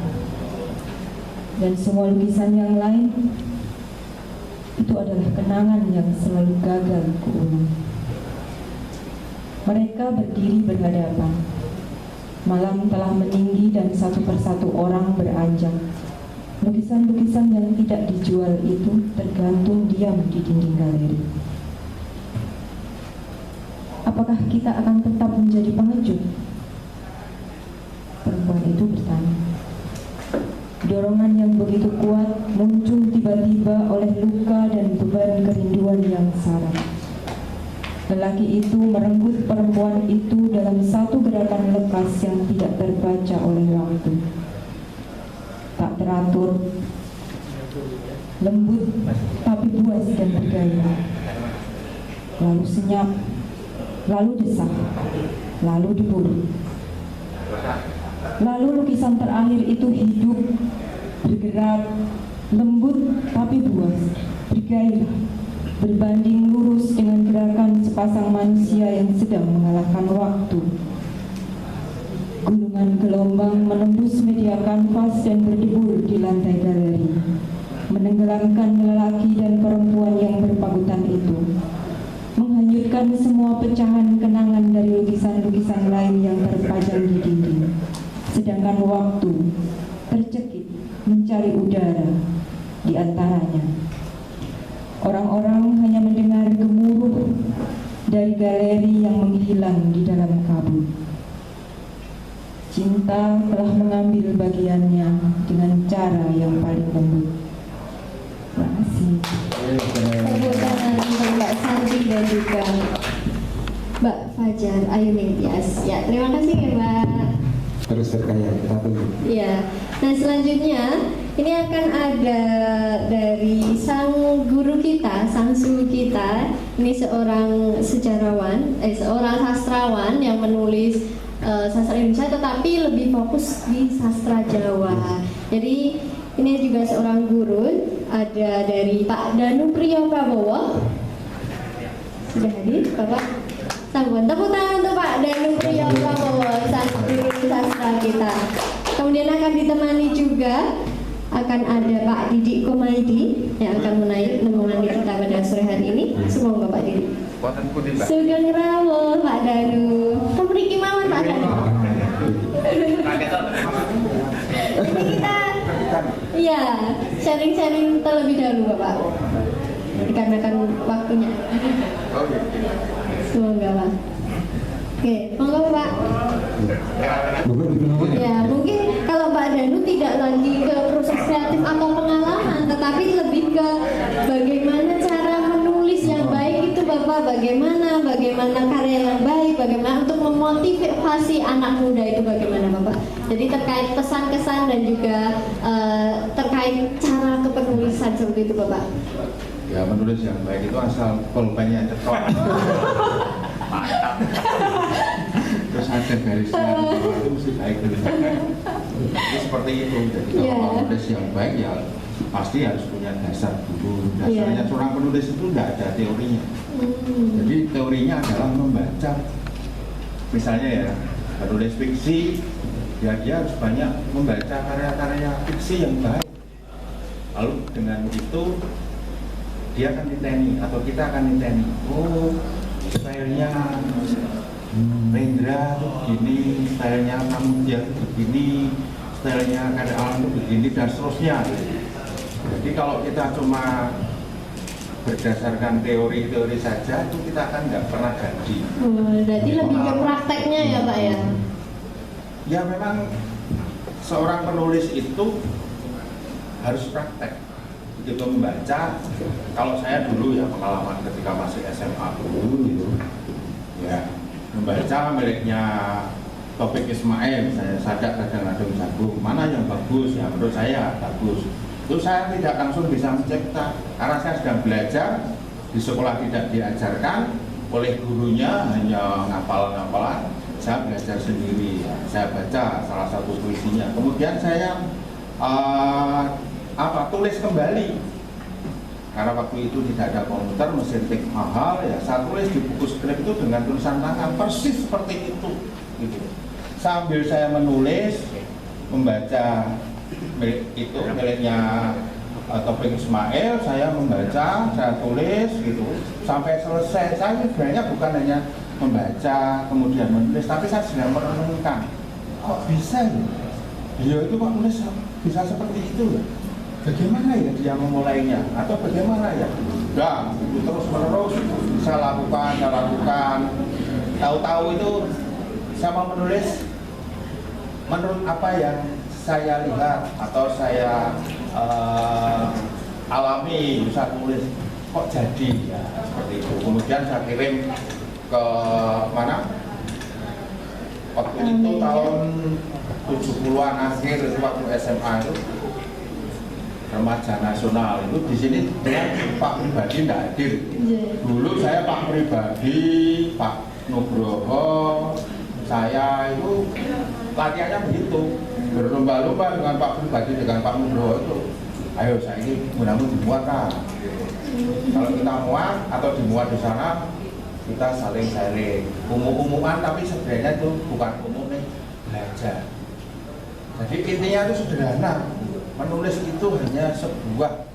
Dan semua lukisan yang lain itu adalah kenangan yang selalu gagal kuulang. Mereka berdiri berhadapan. Malam telah meninggi dan satu persatu orang beranjak. Lukisan-lukisan yang tidak dijual itu tergantung diam di dinding galeri. Apakah kita akan tetap menjadi pengecut? Perempuan itu bertanya. Dorongan yang begitu kuat muncul tiba-tiba oleh luka dan beban kerinduan yang syarat. Lelaki itu merenggut perempuan itu dalam satu gerakan lekas yang tidak terbaca oleh waktu. Tak teratur, lembut tapi buas dan bergaya. Lalu senyap, lalu desak, lalu diburu. Lalu lukisan terakhir itu hidup, bergerak, lembut tapi buas, bergairah, berbanding lurus dengan gerakan sepasang manusia yang sedang mengalahkan waktu. Gulungan gelombang menembus media kanvas dan berdebur di lantai galeri, menenggelamkan lelaki dan perempuan yang berpagutan itu, menghanyutkan semua pecahan kenangan dari lukisan-lukisan lain yang terpajang di dinding. Sedangkan waktu tercekik mencari udara di antaranya. Orang-orang hanya mendengar gemuruh dari galeri yang menghilang di dalam kabut. Cinta telah mengambil bagiannya dengan cara yang paling lembut. Terima kasih. Tepuk tangan untuk Mbak Santi dan juga Mbak Fajar Ayu Ningtyas. Ya, terima kasih ya Mbak. Terus berkarya, kita tunggu. Ya, nah selanjutnya ini akan ada dari sang guru kita, sang suhu kita. Ini seorang sejarawan, seorang sastrawan yang menulis sastra Indonesia, tetapi lebih fokus di sastra Jawa. Jadi ini juga seorang guru, ada dari Pak Danu Priyo Prabowo. Sudah hadir, Bapak. Sambut tepuk tangan untuk Pak Danu Priyo Prabowo, guru sastra kita. Kemudian akan ditemani juga akan ada Pak Didik Komaidi yang akan menemani kita pada sore hari ini. Semoga Pak Didik. Sugeng rawuh Pak Danu. Kemriki mawon Pak Danu. Ini kita ya sharing-sharing terlebih dahulu Bapak. Dikarenakan waktunya. Semoga Pak. Oke, monggo Pak. Ya, mungkin kalau Pak Danu tidak lagi ke proses kreatif atau pengalaman, tetapi lebih ke bagaimana cara menulis yang baik itu Bapak, bagaimana karya yang baik, bagaimana untuk memotivasi anak muda itu bagaimana Bapak. Jadi terkait pesan-kesan dan juga terkait cara kepenulisan seperti itu Bapak. Ya, menulis yang baik itu asal pulpennya cetok. Mantap. Terus ada garisnya itu mesti baik tulisannya. Jadi seperti itu. Jadi kalau menulis yang baik ya pasti harus punya dasar dulu. Dasarnya seorang penulis itu tidak ada teorinya. Jadi teorinya adalah membaca. Misalnya ya, penulis fiksi ya dia harus banyak membaca karya-karya fiksi yang baik. Lalu dengan itu dia akan niteni atau kita akan niteni. Oh, stylenya Rendra tuh begini, stylenya Samudya tuh begini, stylenya Karya Alam tuh begini, dan seterusnya. Jadi kalau kita cuma berdasarkan teori-teori saja, itu kita akan nggak pernah gaji. Jadi lebih ke prakteknya ya Pak ya? Ya memang seorang penulis itu harus praktek. Begitu membaca, kalau saya dulu ya pengalaman ketika masih SMA dulu gitu, ya membaca miliknya Taufik Ismail, saya Sadak Kadang-Kadang Jagung, mana yang bagus ya menurut saya bagus. Itu saya tidak langsung bisa mencipta karena saya sedang belajar di sekolah, tidak diajarkan oleh gurunya, hanya ngapal-ngapalan. Saya belajar sendiri, saya baca salah satu puisinya, kemudian saya tulis kembali karena waktu itu tidak ada komputer, mesin tik mahal ya, saya tulis di buku skrip itu dengan tulisan tangan persis seperti itu gitu. Sambil saya menulis, membaca miliknya Taufik Ismail, saya membaca, saya tulis gitu sampai selesai. Saya sebenarnya bukan hanya membaca kemudian menulis, tapi saya sedang merenungkan kok bisa ya beliau itu kok tulis bisa seperti itu ya, bagaimana ya dia memulainya atau bagaimana ya udah itu terus menerus saya lakukan. Tahu-tahu itu sama menulis menurut apa yang saya lihat atau saya alami, bisa tulis kok jadi ya seperti itu. Kemudian saya kirim ke mana waktu itu tahun 70-an akhir waktu SMA itu remaja nasional itu di sini dengan Pak Pribadi tidak hadir. Dulu saya Pak Pribadi, Pak Nugroho, saya itu latihannya begitu, berlomba-lomba dengan Pak Pribadi dengan Pak Nugroho itu. Ayo saya ini mudah-mudahan dimuat kan. Kalau kita muat atau dimuat di sana, kita saling sharing, umum-umuman, tapi sebenarnya itu bukan umum nih, belajar. Jadi intinya itu sederhana. Menulis itu hanya sebuah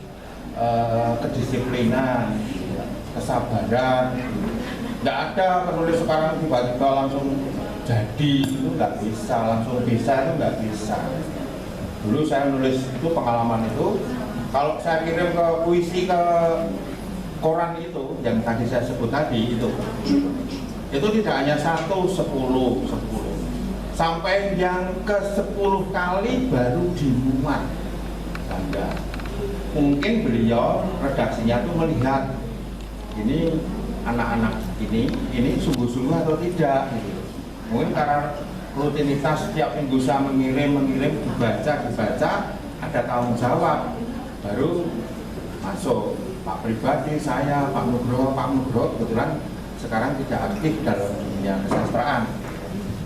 kedisiplinan, kesabaran. Nggak ada penulis sekarang tiba-tiba langsung jadi, itu nggak bisa, langsung bisa itu nggak bisa. Dulu saya nulis itu pengalaman itu, kalau saya kirim ke puisi ke koran itu yang tadi saya sebut tadi itu tidak hanya 1, 10, sampai yang ke 10 kali baru dimuat. Enggak. Mungkin beliau redaksinya tuh melihat ini anak-anak ini sungguh-sungguh atau tidak gitu. Mungkin karena rutinitas setiap minggu saya mengirim dibaca ada tanggung jawab baru masuk. Pak Pribadi, saya, Pak Nugroho kebetulan sekarang tidak aktif dalam dunia kesastraan.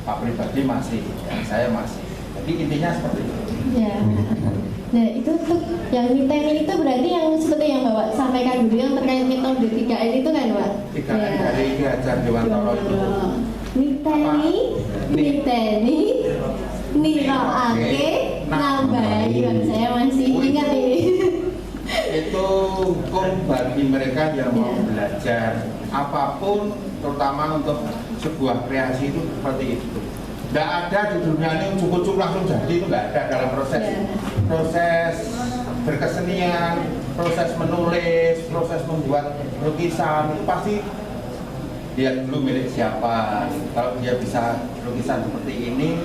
Pak pribadi masih, ya, saya masih. Jadi intinya seperti itu. Ya. Nah itu tuh yang niteni itu berarti yang seperti yang Bapak sampaikan dulu yang terkait metode 3N itu kan Pak? 3N dari Ki Hajar Dewantara itu. Niteni, niroake, nambahi. Saya masih ingat ini. Itu hukum bagi mereka yang mau belajar apapun, terutama untuk sebuah kreasi itu seperti itu. Tidak ada di dunia ini cukup langsung jadi, itu nggak ada dalam proses berkesenian, proses menulis, proses membuat lukisan itu pasti lihat dulu milik siapa. Kalau dia bisa lukisan seperti ini,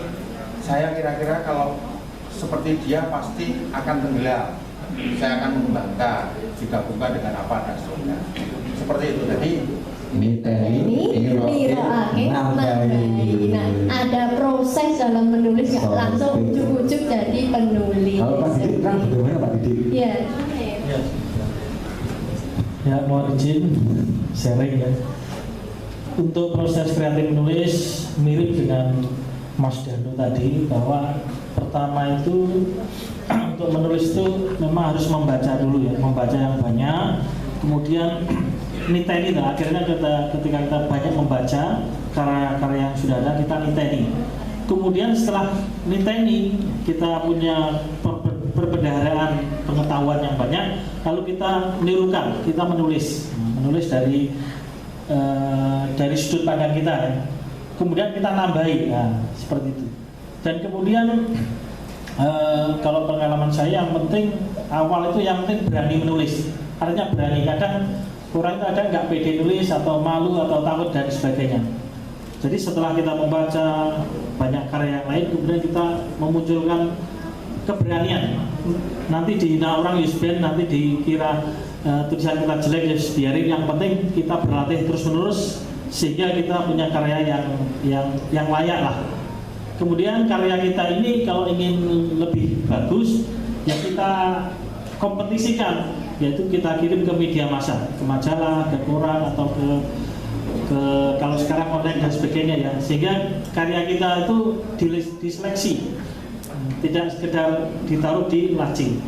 saya kira-kira kalau seperti dia pasti akan tenggelam. Saya akan mengembangkan, digabungkan dengan apa dan seterusnya. Seperti itu. Jadi niroake, nambahi. Nah, ada proses dalam menulis, nggak langsung ujuk-ujuk jadi penulis. Kalau Pak Didik kan bagaimana Pak Didik? Iya. Ya, mohon izin sharing ya. Untuk proses kreatif menulis mirip dengan Mas Danu tadi, bahwa pertama itu untuk menulis itu memang harus membaca dulu ya, membaca yang banyak, kemudian niteni. Akhirnya ketika kita banyak membaca karya-karya yang sudah ada, kita niteni. Kemudian setelah niteni, kita punya perbendaharaan pengetahuan yang banyak, lalu kita menirukan, kita menulis dari sudut pandang kita ya. Kemudian kita nambahi, nah, seperti itu. Dan kemudian kalau pengalaman saya yang penting awal itu yang penting berani menulis. Artinya berani. Kadang orang itu ada nggak pede nulis atau malu atau takut dan sebagainya. Jadi setelah kita membaca banyak karya yang lain, kemudian kita memunculkan keberanian. Nanti dihina orang Yusben, nanti dikira tulisan kita jelek, ya biarin. Yang penting kita berlatih terus-menerus sehingga kita punya karya yang layak lah. Kemudian karya kita ini kalau ingin lebih bagus, ya kita kompetisikan, yaitu kita kirim ke media massa, ke majalah, ke koran atau ke kalau sekarang online dan sebagainya ya, sehingga karya kita itu diseleksi, tidak sekedar ditaruh di laci.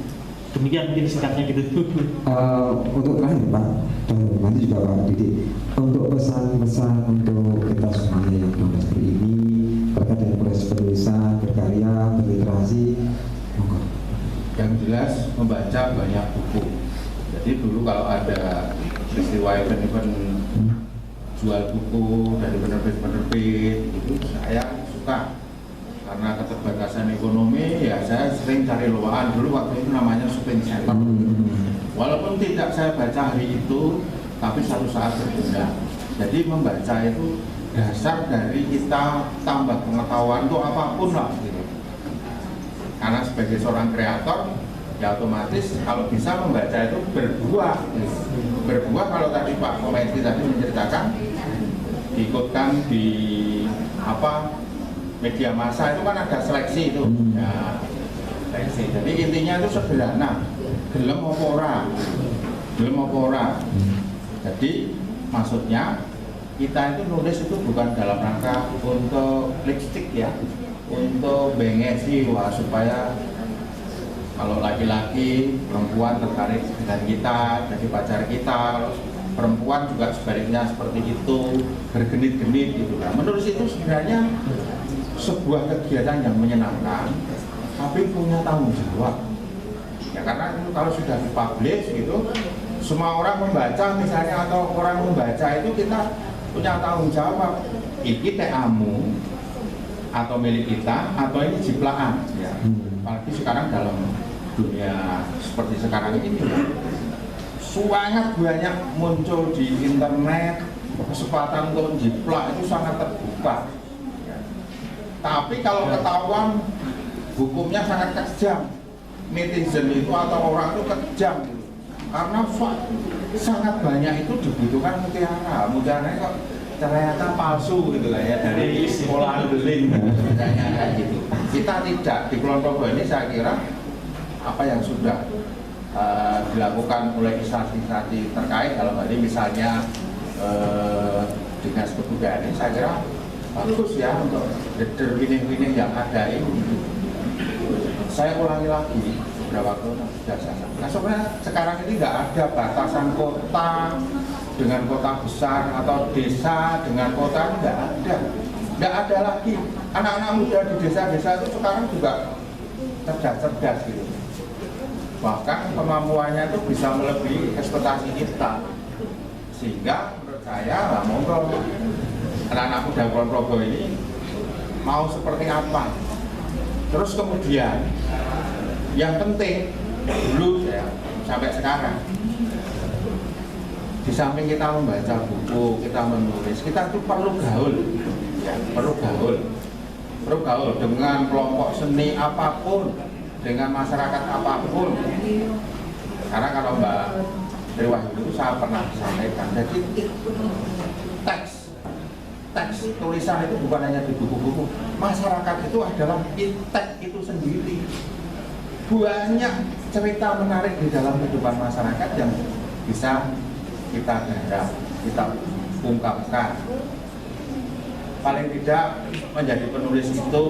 Demikian mungkin singkatnya gitu. Untuk terakhir Pak, dan nanti juga Pak Didik, untuk pesan-pesan untuk kita semuanya yang belum seperti ini terkait dengan proses penulisan, berkarya, berliterasi, monggo. Yang jelas membaca banyak buku. Jadi dulu kalau ada peristiwa event-event jual buku dari penerbit-penerbit itu saya suka, karena keterbatasan ekonomi ya saya sering cari lowaan. Dulu waktu itu namanya shopping center. Walaupun tidak saya baca hari itu, tapi suatu saat berguna. Jadi membaca itu dasar dari kita tambah pengetahuan untuk apapun lah gitu. Karena sebagai seorang kreator ya otomatis kalau bisa membaca itu berbuah. Berbuah kalau tadi Pak Komedi tadi menceritakan diikutkan di media massa itu kan ada seleksi itu. Ya, seleksi. Jadi intinya itu sederhana. Gelem apa ora. Gelem apa ora. Jadi maksudnya kita itu nulis itu bukan dalam rangka untuk lipstick ya, untuk bengesi supaya kalau laki-laki perempuan tertarik dengan kita jadi pacar kita, kalau perempuan juga sebaliknya seperti itu, bergenit-genit gitu. Nah, menulis itu sebenarnya sebuah kegiatan yang menyenangkan, tapi punya tanggung jawab. Ya karena itu kalau sudah dipublish gitu, semua orang membaca misalnya atau orang membaca itu kita punya tanggung jawab. Iki teamu atau milik kita atau ini jiplaan. Ya. Apalagi sekarang dalam dunia seperti sekarang ini sangat banyak muncul di internet, kesempatan untuk jiplak itu sangat terbuka. Ya. Tapi kalau ketahuan hukumnya sangat kejam. Netizen itu atau orang itu kejam gitu. Karena sangat banyak itu dibutuhkan mutiara. Mutiara kok ternyata palsu gitu lah ya, dari olahan beling misalnya kayak gitu. Kita tidak di kelompok ini saya kira apa yang sudah dilakukan oleh instansi terkait dalam hal ini misalnya Dinas Kebudayaan ini saya kira bagus ya untuk winning-winning yang ada ini. Saya ulangi lagi beberapa waktu sudah saya. Nah sebenarnya sekarang ini nggak ada batasan kota dengan kota besar atau desa dengan kota, nggak ada lagi. Anak-anak muda di desa-desa itu sekarang juga cerdas gitu. Bahkan kemampuannya itu bisa melebihi ekspektasi kita. Sehingga menurut saya, monggo anak-anak muda Kulon Progo ini mau seperti apa. Terus kemudian yang penting dulu ya, sampai sekarang, di samping kita membaca buku, kita menulis, kita tuh perlu gaul, ya, perlu gaul dengan kelompok seni apapun, dengan masyarakat apapun. Karena kalau Mbak Tri Wahyudi itu saya pernah sampaikan, jadi teks tulisan itu bukan hanya di buku-buku, masyarakat itu adalah teks itu sendiri. Banyak cerita menarik di dalam kehidupan masyarakat yang bisa kita garap, kita ungkapkan. Paling tidak menjadi penulis itu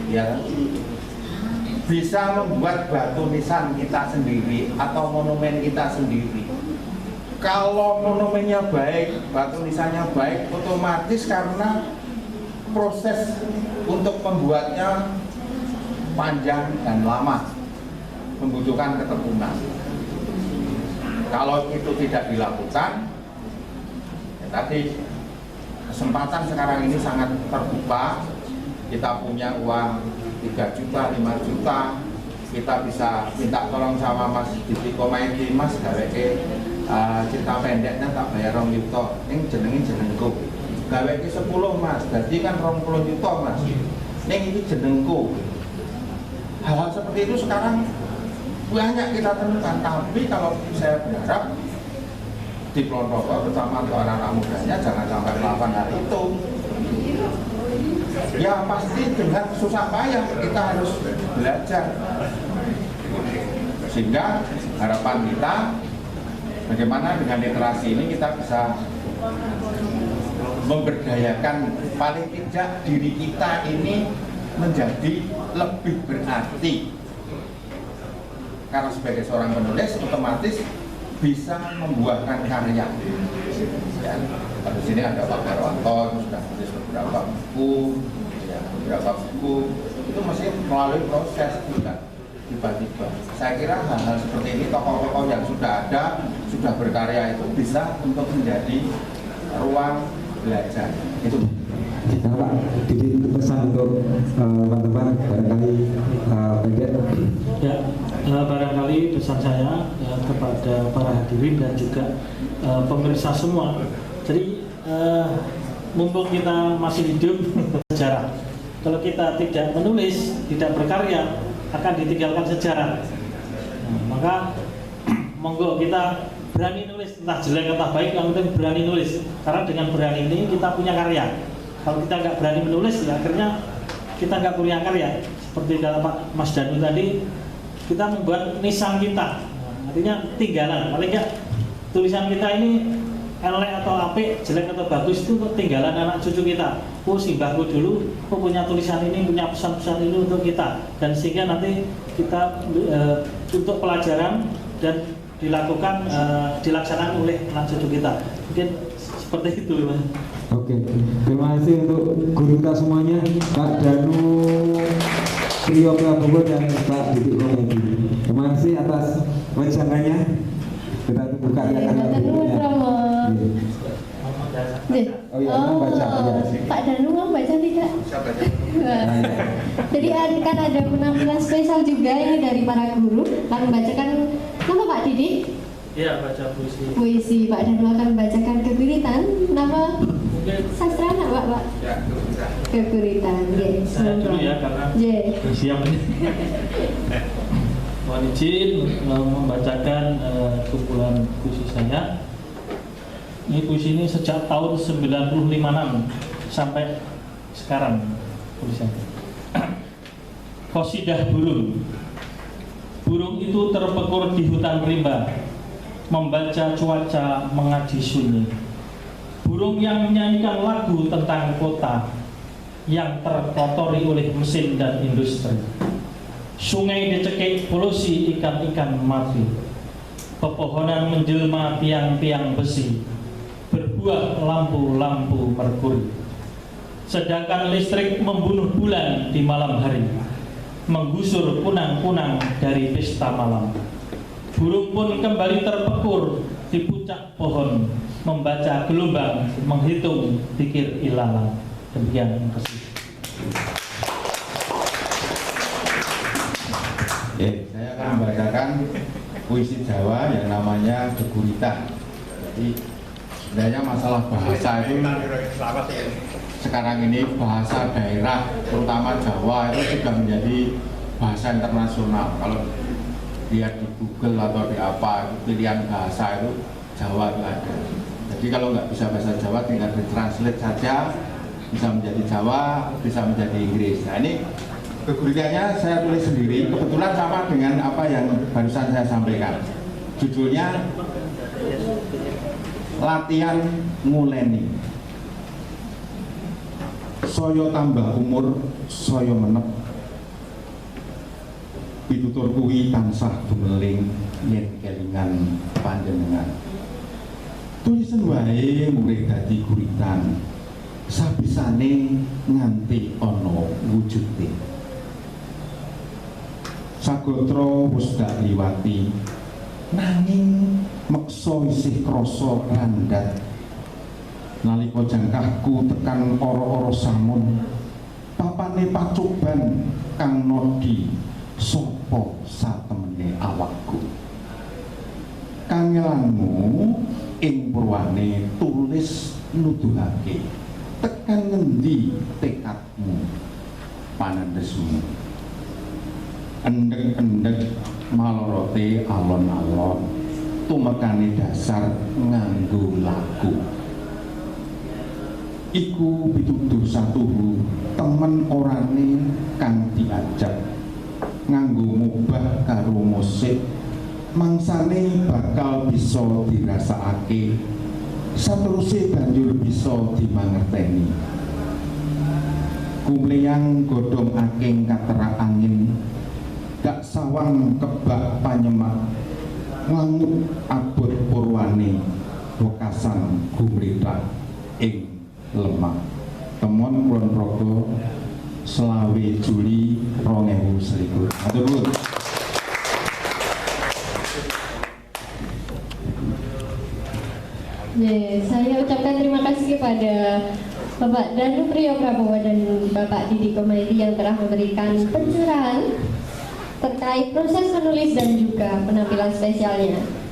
ya bisa membuat batu nisan kita sendiri atau monumen kita sendiri. Kalau monumennya baik, batu nisannya baik, otomatis karena proses untuk membuatnya panjang dan lama, membutuhkan ketekunan. Kalau itu tidak dilakukan, ya tadi kesempatan sekarang ini sangat terbuka. Kita punya uang 3 juta, 5 juta, kita bisa minta tolong sama Mas Didi Komaiti, Mas gaweke cerita pendeknya tak bayar 2 juta, ini jenengku. Gaweke 10 Mas, jadi kan 20 juta Mas, ini jenengku. Hal-hal seperti itu sekarang banyak kita temukan, tapi kalau saya berharap di Kulon Progo, terutama untuk anak-anak mudanya, jangan sampai melakukan hal itu. Ya pasti dengan susah payah kita harus belajar. Sehingga harapan kita bagaimana dengan literasi ini kita bisa memberdayakan paling tidak diri kita ini menjadi lebih berarti. Karena sebagai seorang penulis otomatis bisa membuahkan karya. Ya, di sini ada Pak Darwanto sudah menulis beberapa buku, itu mesti melalui proses, tidak tiba-tiba. Saya kira hal-hal seperti ini, tokoh-tokoh yang sudah ada, sudah berkarya itu bisa untuk menjadi ruang belajar. Itu. Nah, Pak, Didi pesan untuk teman-teman barangkali pendek. Ya, barangkali pesan saya kepada para hadirin dan juga pemirsa semua. Jadi mumpung kita masih hidup sejarah. Kalau kita tidak menulis, tidak berkarya, akan ditinggalkan sejarah. Nah, maka monggo kita berani nulis, entah jelek entah baik, yang penting berani nulis. Karena dengan berani ini kita punya karya. Kalau kita nggak berani menulis, ya akhirnya kita nggak punya karya. Seperti kata Pak Mas Danu tadi, kita membuat nisan kita. Nah, artinya tinggalan. Paling nggak tulisan kita ini elek atau apik, jelek atau bagus itu untuk tinggalan anak cucu kita. Oh simbahku dulu, punya tulisan ini, punya pesan-pesan ini untuk kita. Dan sehingga nanti kita untuk pelajaran dan dilaksanakan oleh anak cucu kita. Mungkin seperti itu, Mas. Oke, terima kasih untuk guru kita semuanya, Pak Danu Priyo Prabowo dan Pak Didi Komaiti. Terima kasih atas wacananya. Kita tunggu karya-karya berikutnya. Oh iya, baca. Pak Danu mau baca tidak? Jadi kan ada penampilan spesial juga ini dari para guru. Akan membacakan nama Pak Didi? Iya, baca puisi. Puisi. Pak Danu akan membacakan Keguritan. Nama sastra anak Pak? Ya, Keguritan. Saya dulu ya, karena siap ini. Mohon izin membacakan kumpulan puisi saya. Ini puisi ini sejak tahun 96 sampai sekarang tulisannya. Qasidah burung. Burung itu terpekur di hutan rimba, membaca cuaca mengaji sunyi. burung yang menyanyikan lagu tentang kota yang terkotori oleh mesin dan industri. Sungai dicekik polusi ikan-ikan mati. Pepohonan menjelma tiang-tiang besi, berbuah lampu-lampu merkuri. Sedangkan listrik membunuh bulan di malam hari, menggusur kunang-kunang dari pesta malam. Burung pun kembali terpekur di puncak pohon, membaca gelombang, menghitung pikir ilalang. Demikian, terima kasih. Saya akan membacakan puisi Jawa yang namanya Geguritan. Jadi sebenarnya masalah bahasa itu sekarang ini bahasa daerah, terutama Jawa itu sudah menjadi bahasa internasional. Kalau lihat di Google atau di apa, pilihan bahasa itu Jawa itu ada. Jadi kalau nggak bisa bahasa Jawa tinggal ditranslate saja, bisa menjadi Jawa, bisa menjadi Inggris. Nah ini Geguritannya saya tulis sendiri, kebetulan sama dengan apa yang barusan saya sampaikan. Judulnya Latihan Nguleni. Soyo tambah umur, soyo menep. Pitutur kuwi tansah gumeling yen kelingan panjenengan. Tulisan wae murid dadi guritan. Sabisane nganti ana wujude. Sagotra wis dak liwati nanging meksa isih krasa landhat. Nalika jangkahku tekan ora-ora samun, papane pacoban kang nodi sapa satemene awakku. Kangelanmu ing purwane tulis nuduhake, tekan ngendi tekadmu panandesmu. Endek-endek malorote alon-alon, tumekane dasar nganggo lagu. Iku pituduh satuhu temen orane kang diajak nganggo mubah karo musik, mangsane bakal bisa dirasakake, sateruse banjur bisa dimangerteni. Kumleyang godhong aking katerak angin, gak sawang kebak panyemak, ngangut abot purwane wekasan gumrithak ing lemah. Temon Kulon Progo 20 Juli 2021. Matur nuwun. Saya ucapkan terima kasih kepada Bapak Danu Priyo Prabowo dan Bapak Didi Komaiti yang telah memberikan pencerahan terkait proses menulis dan juga penampilan spesialnya.